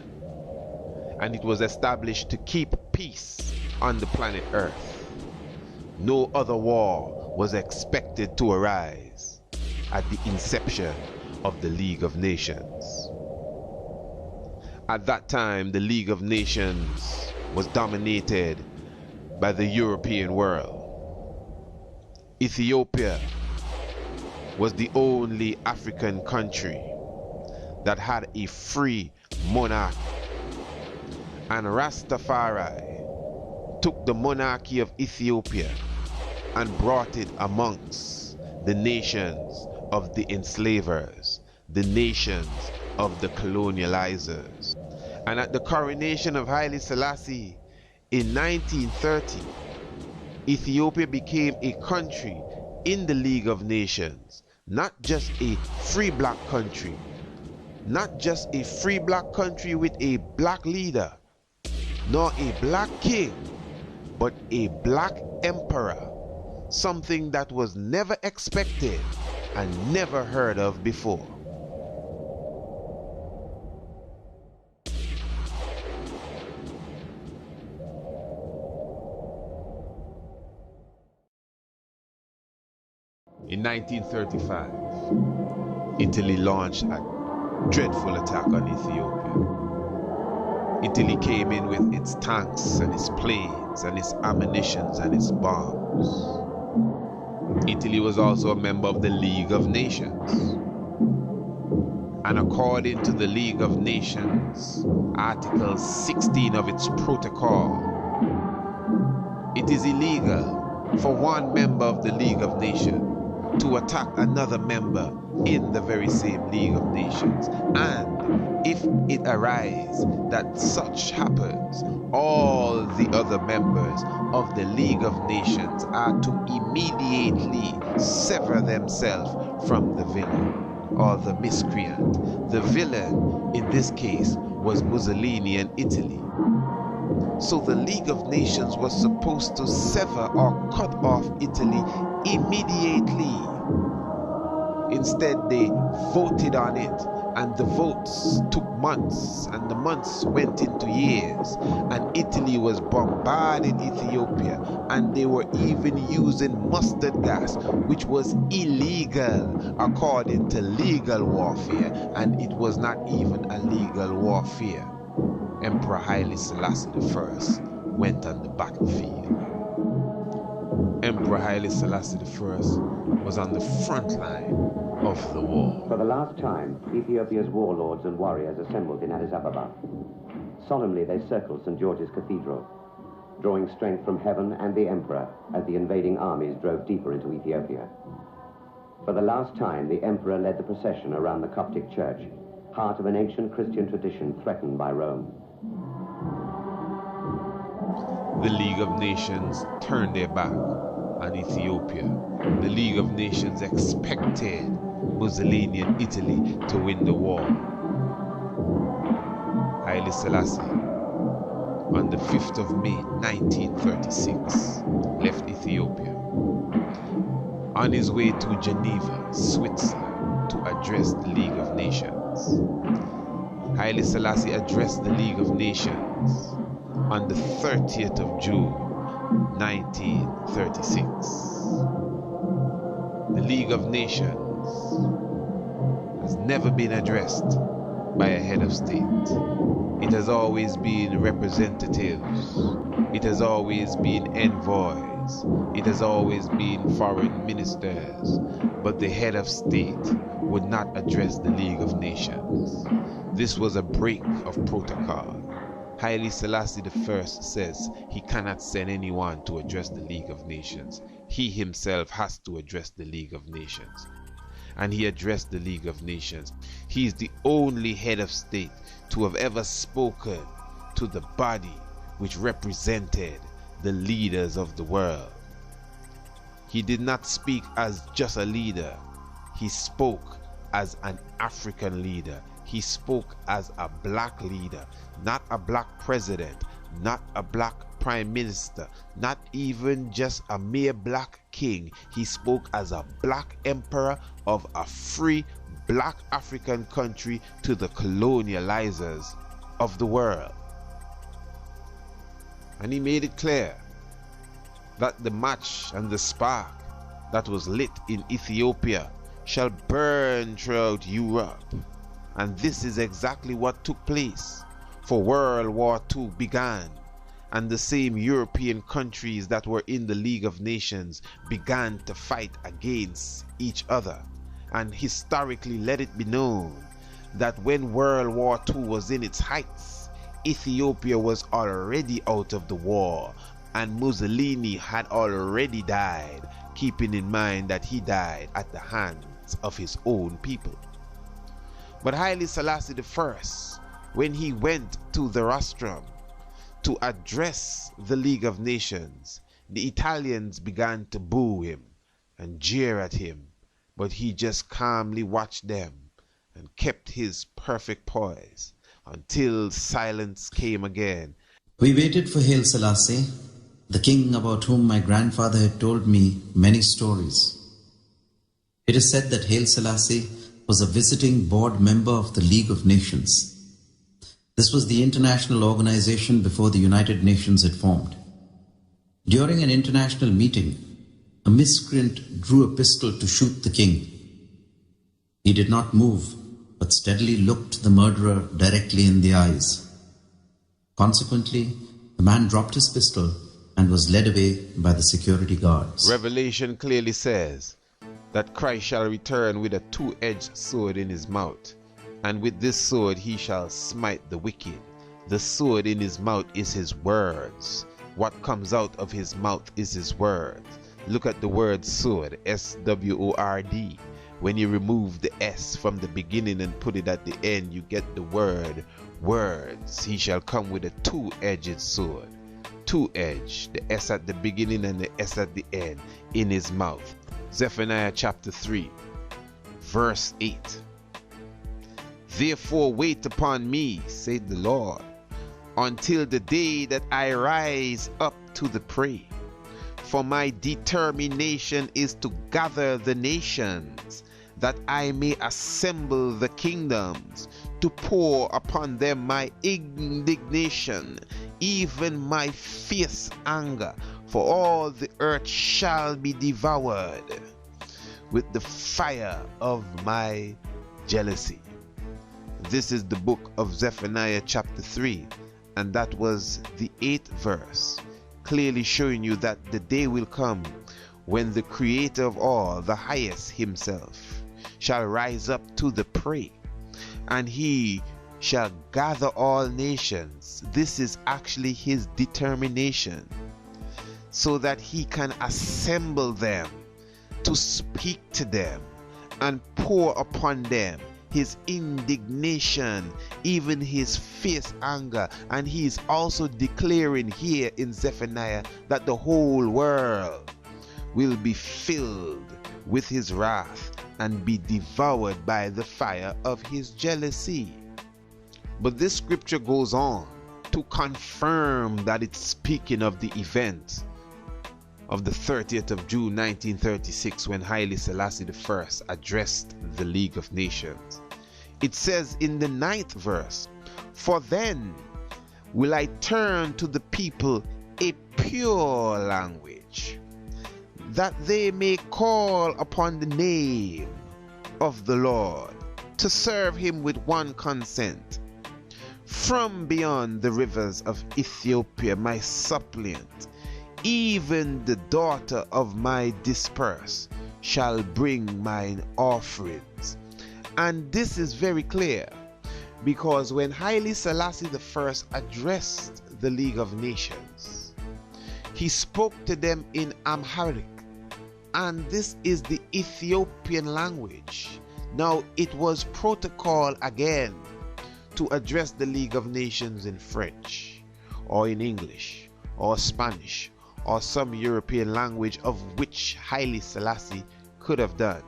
and it was established to keep peace on the planet Earth. No other war was expected to arise at the inception of the League of Nations. At that time, the League of Nations was dominated by the European world. Ethiopia was the only African country that had a free monarch, and RasTafari took the monarchy of Ethiopia and brought it amongst the nations of the enslavers, the nations of the colonializers. And at the coronation of Haile Selassie in 1930, Ethiopia became a country in the League of Nations, not just a free black country, not just a free black country with a black leader, nor a black king, but a black emperor, something that was never expected and never heard of before. In 1935, Italy launched a dreadful attack on Ethiopia. Italy came in with its tanks and its planes and its ammunitions and its bombs. Italy was also a member of the League of Nations. And according to the League of Nations, Article 16 of its protocol, it is illegal for one member of the League of Nations to attack another member in the very same League of Nations. And if it arises that such happens, all the other members of the League of Nations are to immediately sever themselves from the villain or the miscreant. The villain in this case was Mussolini and Italy. So the League of Nations was supposed to sever or cut off Italy immediately. Instead, they voted on it, and the votes took months, and the months went into years, and Italy was bombarding Ethiopia, and they were even using mustard gas, which was illegal according to legal warfare, and it was not even a legal warfare. Emperor Haile Selassie I went on the battlefield. Emperor Haile Selassie I was on the front line of the war. For the last time, Ethiopia's warlords and warriors assembled in Addis Ababa. Solemnly they circled St. George's Cathedral, drawing strength from heaven and the emperor as the invading armies drove deeper into Ethiopia. For the last time, the emperor led the procession around the Coptic church, heart of an ancient Christian tradition threatened by Rome. The League of Nations turned their back on Ethiopia. The League of Nations expected Mussolini and Italy to win the war. Haile Selassie, on the 5th of May 1936, left Ethiopia. On his way to Geneva, Switzerland, to address the League of Nations. Haile Selassie addressed the League of Nations on the 30th of June 1936. The League of Nations has never been addressed by a head of state. It has always been representatives. It has always been envoys. nations. It has always been foreign ministers, but the head of state would not address the League of Nations. This was a break of protocol. Haile Selassie I says he cannot send anyone to address the League of Nations. He himself has to address the League of Nations. And he addressed the League of Nations. He is the only head of state to have ever spoken to the body which represented the leaders of the world. He did not speak as just a leader. He spoke as an African leader. He spoke as a black leader, not a black president, not a black prime minister, not even just a mere black king. He spoke as a black emperor of a free black African country to the colonializers of the world. And he made it clear that the match and the spark that was lit in Ethiopia shall burn throughout Europe. And this is exactly what took place. For World War II began, and the same European countries that were in the League of Nations began to fight against each other. And historically, let it be known that when World War II was in its heights, Ethiopia was already out of the war, and Mussolini had already died, keeping in mind that he died at the hands of his own people. But Haile Selassie I, when he went to the rostrum to address the League of Nations, the Italians began to boo him and jeer at him, but he just calmly watched them and kept his perfect poise until silence came again. We waited for Haile Selassie, the king about whom my grandfather had told me many stories. It is said that Haile Selassie was a visiting board member of the League of Nations. This was the international organization before the United Nations had formed. During an international meeting, a miscreant drew a pistol to shoot the king. He did not move, but steadily looked the murderer directly in the eyes. Consequently, the man dropped his pistol and was led away by the security guards. Revelation clearly says that Christ shall return with a two-edged sword in his mouth, and with this sword he shall smite the wicked. The sword in his mouth is his words. What comes out of his mouth is his words. Look at the word sword, S-W-O-R-D. When you remove the S from the beginning and put it at the end, you get the word words. He shall come with a two-edged sword. Two-edged, the S at the beginning and the S at the end, in his mouth. Zephaniah chapter 3, verse 8. Therefore wait upon me, said the Lord, until the day that I rise up to the prey. For my determination is to gather the nations, that I may assemble the kingdoms, to pour upon them my indignation, even my fierce anger, for all the earth shall be devoured with the fire of my jealousy. This is the book of Zephaniah chapter 3, and that was the 8th verse, clearly showing you that the day will come when the creator of all, the highest himself, shall rise up to the prey, and he shall gather all nations. This is actually his determination, so that he can assemble them, to speak to them and pour upon them his indignation, even his fierce anger. And he is also declaring here in Zephaniah that the whole world will be filled with his wrath and be devoured by the fire of his jealousy. But this scripture goes on to confirm that it's speaking of the event of the 30th of June 1936, when Haile Selassie I addressed the League of Nations. It says in the 9th verse, "For then will I turn to the people a pure language, that they may call upon the name of the Lord, to serve him with one consent. From beyond the rivers of Ethiopia, my suppliant, even the daughter of my dispersed shall bring mine offerings. And this is very clear, because when Haile Selassie I addressed the League of Nations, he spoke to them in Amharic, and this is the Ethiopian language. Now, it was protocol again to address the League of Nations in French, or in English, or Spanish, or some European language of which Haile Selassie could have done.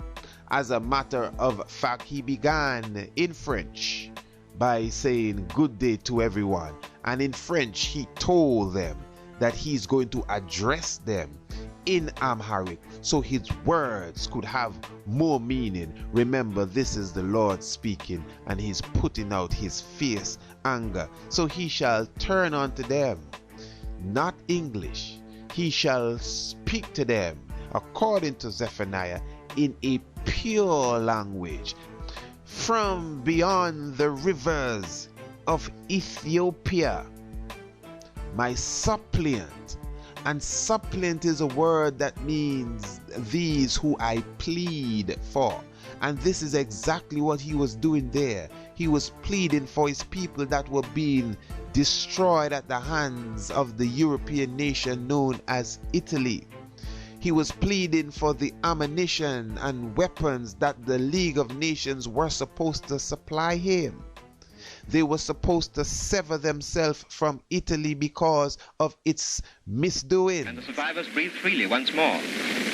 As a matter of fact, he began in French by saying good day to everyone, and in French he told them that he's going to address them in Amharic so his words could have more meaning. Remember, this is the Lord speaking, and he's putting out his fierce anger. So he shall turn unto them, not English. He shall speak to them, according to Zephaniah, in a pure language, from beyond the rivers of Ethiopia, my suppliant. And suppliant is a word that means these who I plead for. And this is exactly what he was doing there. He was pleading for his people that were being destroyed at the hands of the European nation known as Italy. He was pleading for the ammunition and weapons that the League of Nations were supposed to supply him. They were supposed to sever themselves from Italy because of its misdoing. And the survivors breathed freely once more.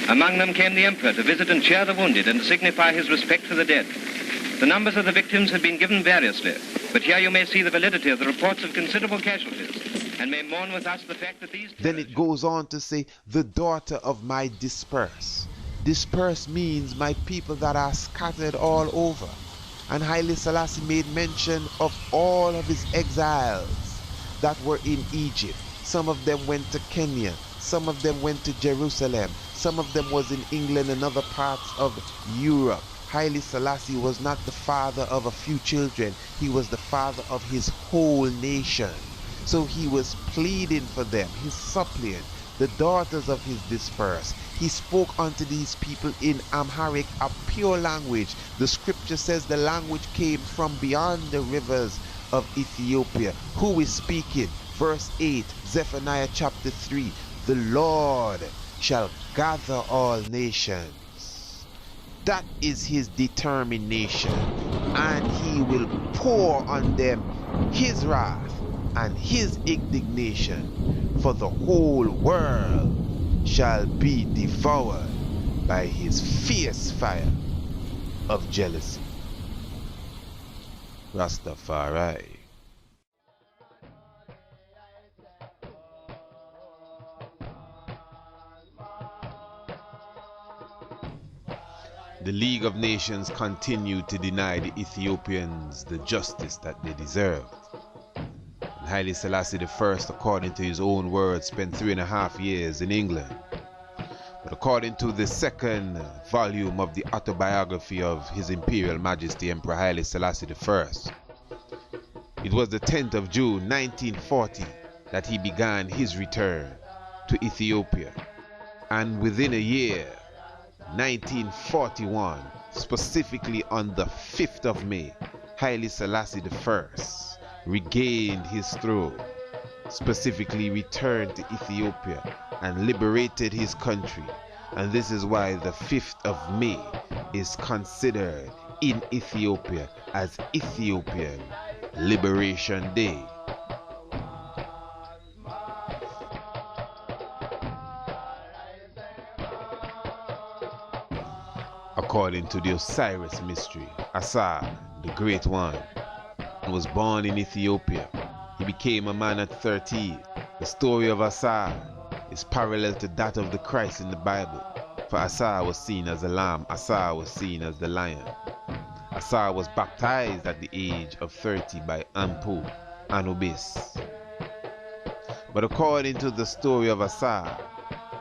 Among them came the emperor to visit and cheer the wounded and to signify his respect for the dead. The numbers of the victims had been given variously, but here you may see the validity of the reports of considerable casualties, and may mourn with us the fact that these... Then it goes on to say, the daughter of my dispersed. Dispersed means my people that are scattered all over. And Haile Selassie made mention of all of his exiles that were in Egypt. Some of them went to Kenya, some of them went to Jerusalem, some of them was in England and other parts of Europe. Haile Selassie was not the father of a few children, he was the father of his whole nation. So he was pleading for them, his suppliant, the daughters of his dispersed. He spoke unto these people in Amharic, a pure language. The scripture says the language came from beyond the rivers of Ethiopia. Who is speaking? Verse 8, Zephaniah chapter 3. The Lord shall gather all nations. That is his determination. And he will pour on them his wrath and his indignation, for the whole world shall be devoured by his fierce fire of jealousy. RasTafari. The League of Nations continued to deny the Ethiopians the justice that they deserved. Haile Selassie I, according to his own words, spent 3.5 years in England. But according to the second volume of the autobiography of His Imperial Majesty Emperor Haile Selassie I, it was the 10th of June 1940 that he began his return to Ethiopia. And within a year, 1941, specifically on the 5th of May, Haile Selassie I regained his throne, specifically returned to Ethiopia and liberated his country. And this is why the 5th of May is considered in Ethiopia as Ethiopian Liberation Day. According to the Osiris mystery, Asa, the Great One, was born in Ethiopia. He became a man at 13. The story of Asa is parallel to that of the Christ in the Bible. For Asa was seen as a lamb, Asa was seen as the lion. Asa was baptized at the age of 30 by Anpu, Anubis. But according to the story of Asa,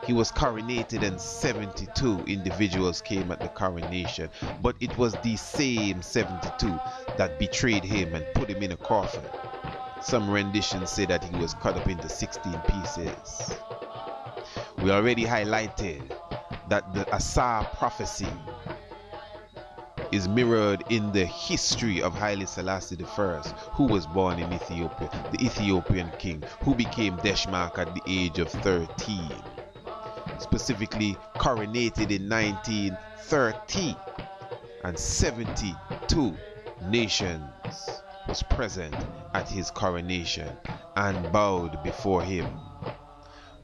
he was coronated and 72 individuals came at the coronation. But it was the same 72 that betrayed him and put him in a coffin. Some renditions say that he was cut up into 16 pieces. We already highlighted that the Asa prophecy is mirrored in the history of Haile Selassie I, who was born in Ethiopia, the Ethiopian king who became Deshmark at the age of 13, specifically coronated in 1930, and 72 nations was present at his coronation and bowed before him.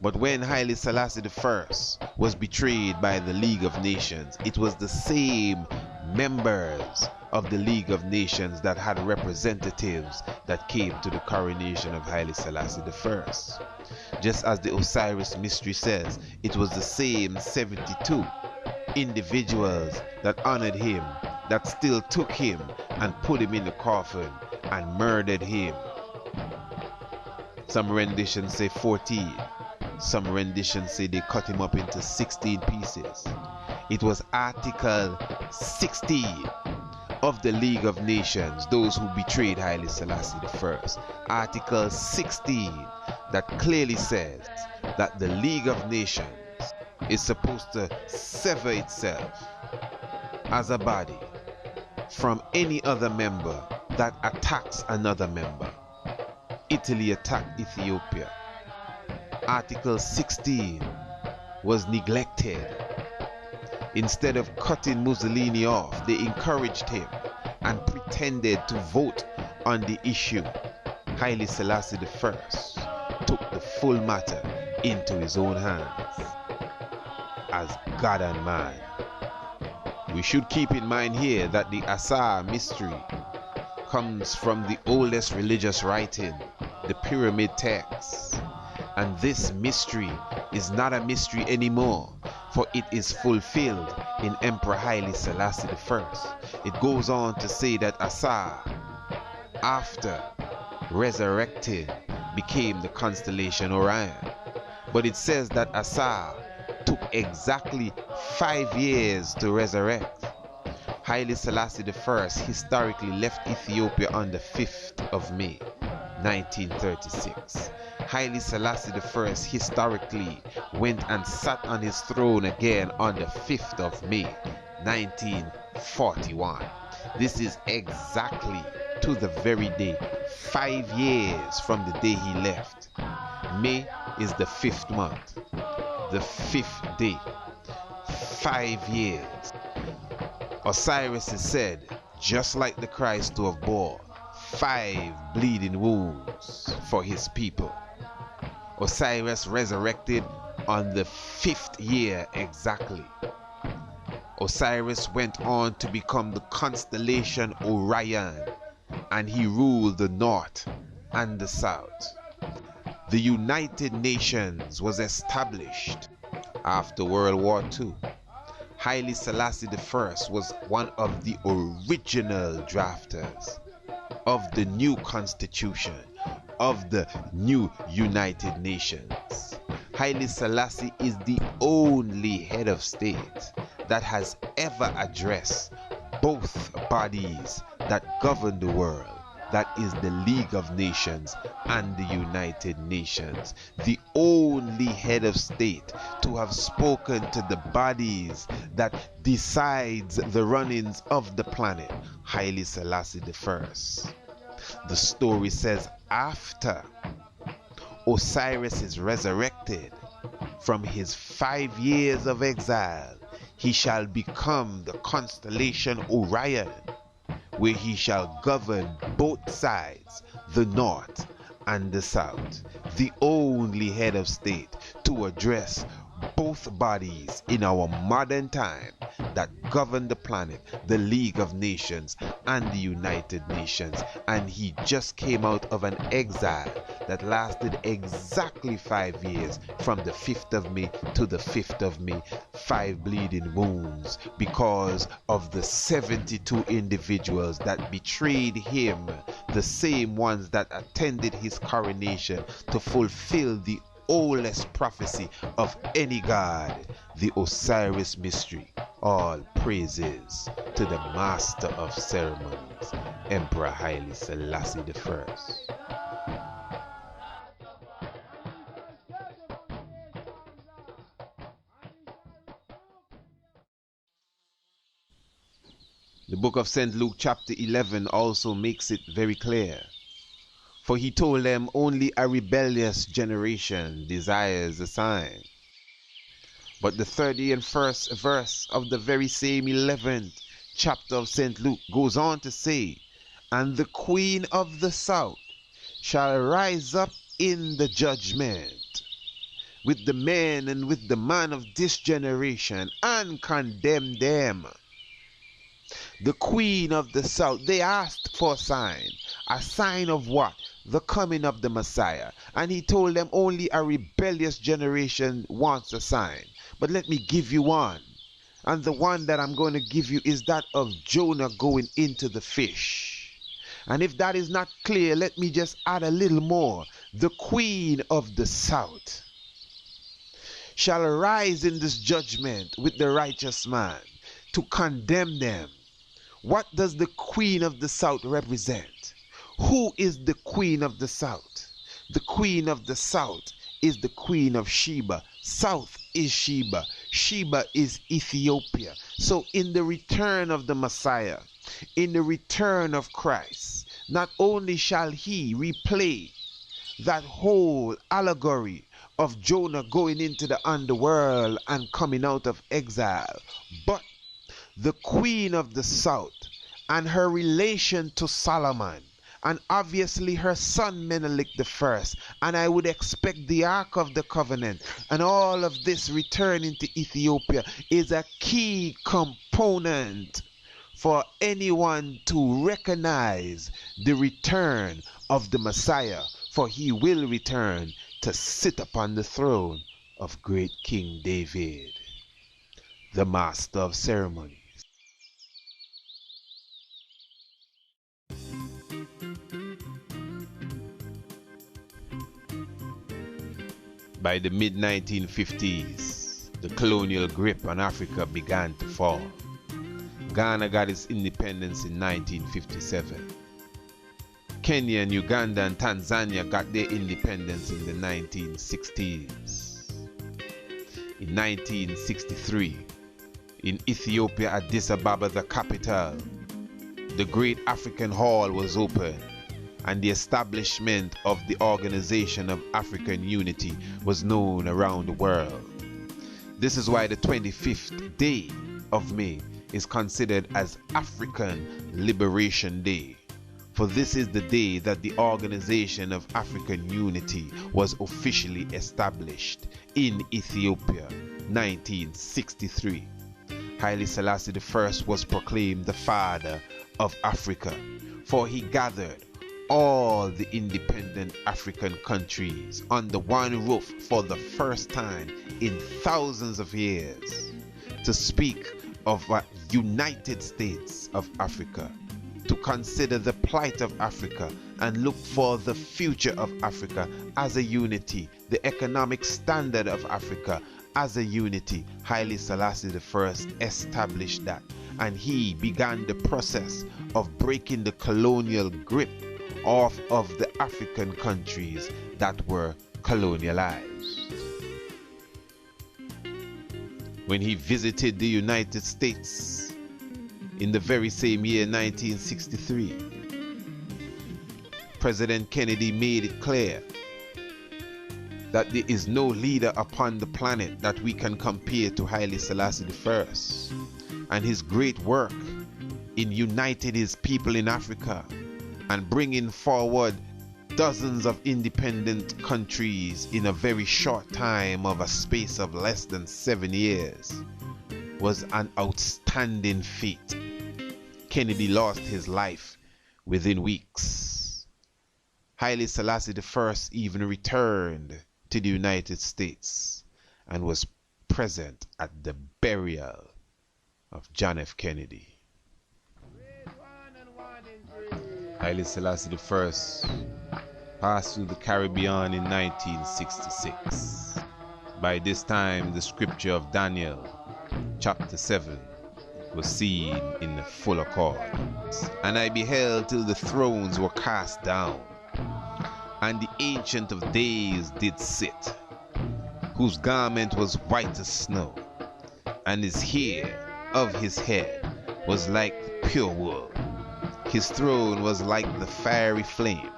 But when Haile Selassie I was betrayed by the League of Nations, it was the same members of the League of Nations that had representatives that came to the coronation of Haile Selassie I. Just as the Osiris mystery says, it was the same 72 individuals that honored him, that still took him and put him in the coffin and murdered him. Some renditions say 14. Some renditions say they cut him up into 16 pieces. It was Article 16 of the League of Nations, those who betrayed Haile Selassie I. Article 16 that clearly says that the League of Nations is supposed to sever itself as a body from any other member that attacks another member. Italy attacked Ethiopia. Article 16 was neglected. Instead of cutting Mussolini off, they encouraged him and pretended to vote on the issue. Haile Selassie I took the full matter into his own hands as God and man. We should keep in mind here that the Asa mystery comes from the oldest religious writing, the pyramid texts. And this mystery is not a mystery anymore, for it is fulfilled in Emperor Haile Selassie I. It goes on to say that Asa, after resurrected, became the constellation Orion. But it says that Asa took exactly 5 years to resurrect. Haile Selassie I historically left Ethiopia on the 5th of May, 1936. Haile Selassie I historically went and sat on his throne again on the 5th of May, 1941. This is exactly to the very day, 5 years from the day he left. May is the 5th month, the 5th day, 5 years. Osiris is said, just like the Christ, to have bore 5 bleeding wounds for his people. Osiris resurrected on the 5th year exactly. Osiris went on to become the constellation Orion, and he ruled the north and the south. The United Nations was established after World War II. Haile Selassie I was one of the original drafters of the new constitution of the new United Nations. Haile Selassie is the only head of state that has ever addressed both bodies that govern the world, that is the League of Nations and the United Nations. The only head of state to have spoken to the bodies that decides the runnings of the planet, Haile Selassie I. The story says after Osiris is resurrected from his 5 years of exile, he shall become the constellation Orion, where he shall govern both sides, the north and the south. The only head of state to address both bodies in our modern time that govern the planet, the League of Nations and the United Nations. And he just came out of an exile that lasted exactly 5 years, from the 5th of May to the 5th of May. 5 bleeding wounds because of the 72 individuals that betrayed him, the same ones that attended his coronation to fulfill the oldest prophecy of any god, the Osiris mystery. All praises to the master of ceremonies, Emperor Haile Selassie I. The book of St. Luke chapter 11 also makes it very clear. For he told them, only a rebellious generation desires a sign. But the 31st verse of the very same 11th chapter of St. Luke goes on to say, and the queen of the south shall rise up in the judgment with the men and with the man of this generation and condemn them. The queen of the south, they asked for a sign of what? The coming of the Messiah. And he told them only a rebellious generation wants a sign. But let me give you one. And the one that I'm going to give you is that of Jonah going into the fish. And if that is not clear, let me just add a little more. The queen of the south shall rise in this judgment with the righteous man to condemn them. What does the queen of the south represent? Who is the queen of the south? The queen of the south is the queen of Sheba. South is Sheba. Sheba is Ethiopia. So in the return of the Messiah, in the return of Christ, not only shall he replay that whole allegory of Jonah going into the underworld and coming out of exile, but the queen of the south and her relation to Solomon, and obviously her son Menelik I, and I would expect the Ark of the Covenant and all of this returning to Ethiopia is a key component for anyone to recognize the return of the Messiah, for he will return to sit upon the throne of great King David, the master of ceremonies. By the mid-1950s, the colonial grip on Africa began to fall. Ghana got its independence in 1957. Kenya and Uganda and Tanzania got their independence in the 1960s. In 1963, in Ethiopia, Addis Ababa, the capital, the Great African Hall was opened, and the establishment of the Organization of African Unity was known around the world. This is why the 25th day of May is considered as African Liberation Day. For this is the day that the Organization of African Unity was officially established in Ethiopia, 1963. Haile Selassie I was proclaimed the father of Africa, for he gathered all the independent African countries under one roof for the first time in thousands of years to speak of a United States of Africa, to consider the plight of Africa and look for the future of Africa as a unity, the economic standard of Africa as a unity. Haile Selassie I established that, and he began the process of breaking the colonial grip off of the African countries that were colonialized. When he visited the United States in the very same year, 1963, President Kennedy made it clear that there is no leader upon the planet that we can compare to Haile Selassie I, and his great work in uniting his people in Africa and bringing forward dozens of independent countries in a very short time of a space of less than 7 years was an outstanding feat. Kennedy lost his life within weeks. Haile Selassie I even returned to the United States and was present at the burial of John F. Kennedy. Haile Selassie I passed through the Caribbean in 1966. By this time, the scripture of Daniel, chapter 7, was seen in the full accord. And I beheld till the thrones were cast down, and the Ancient of Days did sit, whose garment was white as snow, and his hair of his head was like pure wool. His throne was like the fiery flame,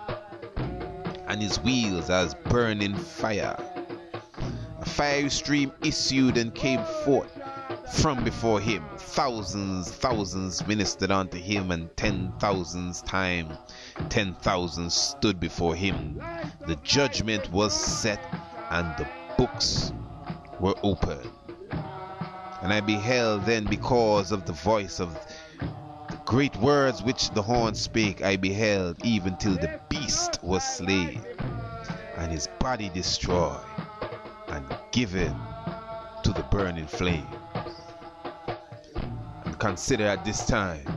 and his wheels as burning fire. A fiery stream issued and came forth from before him. Thousands ministered unto him, and 10,000 times 10,000 stood before him. The judgment was set, and the books were opened. And I beheld then, because of the voice of the great words which the horn spake, I beheld even till the beast was slain, and his body destroyed, and given to the burning flame. And consider at this time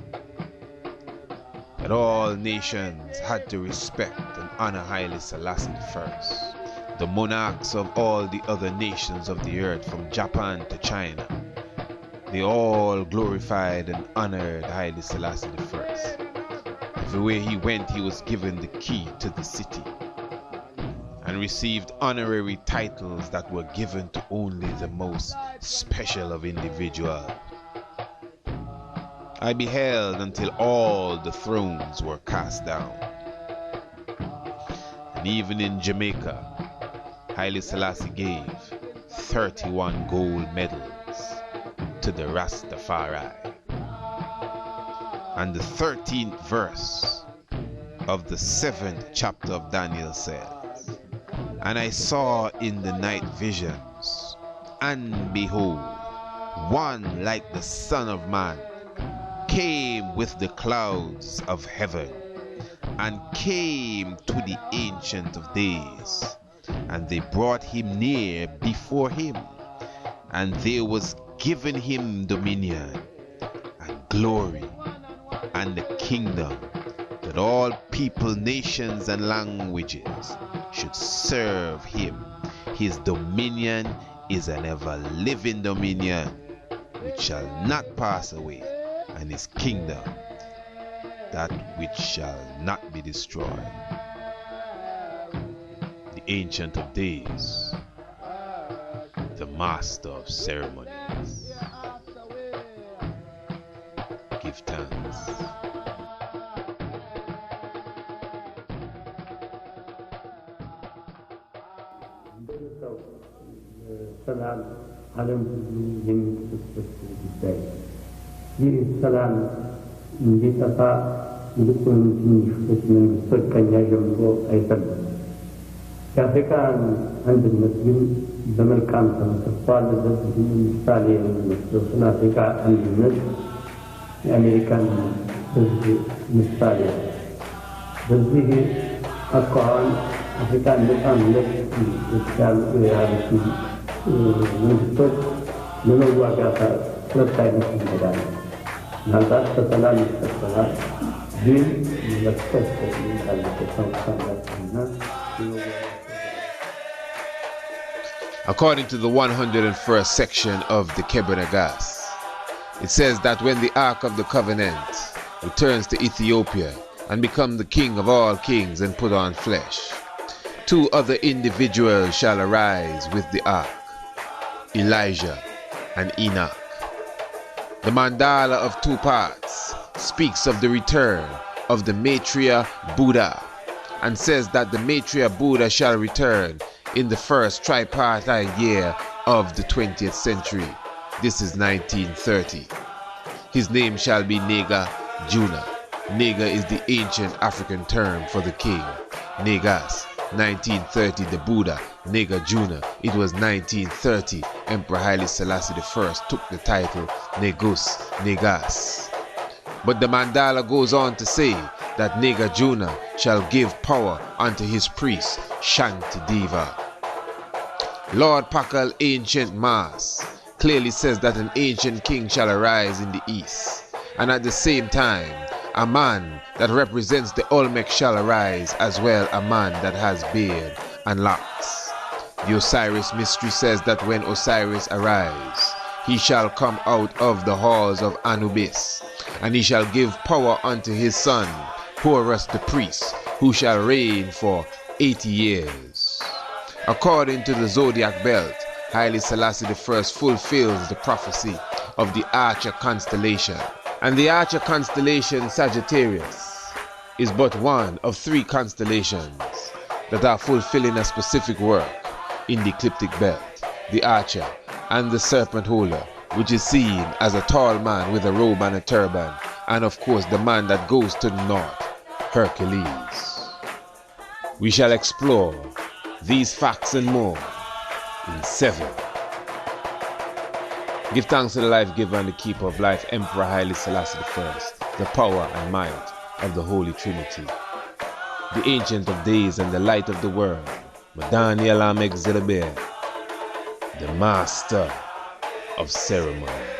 that all nations had to respect and honor Haile Selassie I, the monarchs of all the other nations of the earth, from Japan to China. They all glorified and honored Haile Selassie I. Everywhere he went, he was given the key to the city and received honorary titles that were given to only the most special of individuals. I beheld until all the thrones were cast down. And even in Jamaica, Haile Selassie gave 31 gold medals to the RasTafari. And the 13th verse of the 7th chapter of Daniel says, And I saw in the night visions, and behold, one like the Son of Man came with the clouds of heaven, and came to the Ancient of Days, and they brought him near before him, and there was given him dominion and glory and the kingdom, that all people, nations, and languages should serve him. His dominion is an ever-living dominion which shall not pass away, and his kingdom that which shall not be destroyed. The Ancient of Days, the Master of Ceremonies. Give thanks. ሰላም ዓለም ሁሉ የሚደርስበት ጉዳይ ይህ ሰላም እንዲጠፋ ይልቁንም ትንሽ መንግስቶች ከኛ ጀምሮ አይፈልጉም። የአፍሪካን አንድነት ግን በመልካም ተመስርቷል። ለዚህ ምሳሌ የሚመስለው ስለ አፍሪካ አንድነት የአሜሪካን ህዝብ ምሳሌ በዚህ አኳኋን አፍሪካን ነፃነት ያሉት መንግስቶች ለመዋጋት ሁለት አይነት ይሄዳሉ። ምናልባት በሰላም ይፈጠራል፣ ግን መለከት የሚቃለበት ሰው ካላቸውና According to the 101st section of the Nagast, it says that when the Ark of the Covenant returns to Ethiopia and becomes the king of all kings and put on flesh, 2 other individuals shall arise with the Ark, Elijah and Enoch. The mandala of 2 parts speaks of the return of the Maitreya Buddha and says that the Maitreya Buddha shall return in the first tripartite year of the 20th century. This is 1930. His name shall be Nega Juna. Nega is the ancient African term for the king. Negas, 1930, the Buddha. Nega Juna, it was 1930. Emperor Haile Selassie I took the title NegusaNagast. But the mandala goes on to say that Nega Juna shall give power unto his priest Shanti Deva. Lord Pakal Ancient Mass clearly says that an ancient king shall arise in the east, and at the same time a man that represents the Olmec shall arise, as well a man that has beard and locks. The Osiris mystery says that when Osiris arise, he shall come out of the halls of Anubis, and he shall give power unto his son Horus the priest, who shall reign for 80 years. According to the zodiac belt, Haile Selassie I fulfills the prophecy of the Archer constellation And the Archer constellation Sagittarius is but one of 3 constellations that are fulfilling a specific work in the ecliptic belt: the Archer and the Serpent Holder, which is seen as a tall man with a robe and a turban, and of course the man that goes to the north, Hercules. We shall explore these facts and more in 7. Give thanks to the life giver and the keeper of life, Emperor Haile Selassie I, the power and might of the Holy Trinity, the Ancient of Days and the Light of the World, Medhanie, Alem, Igzee, Abhier, the Master of Ceremony.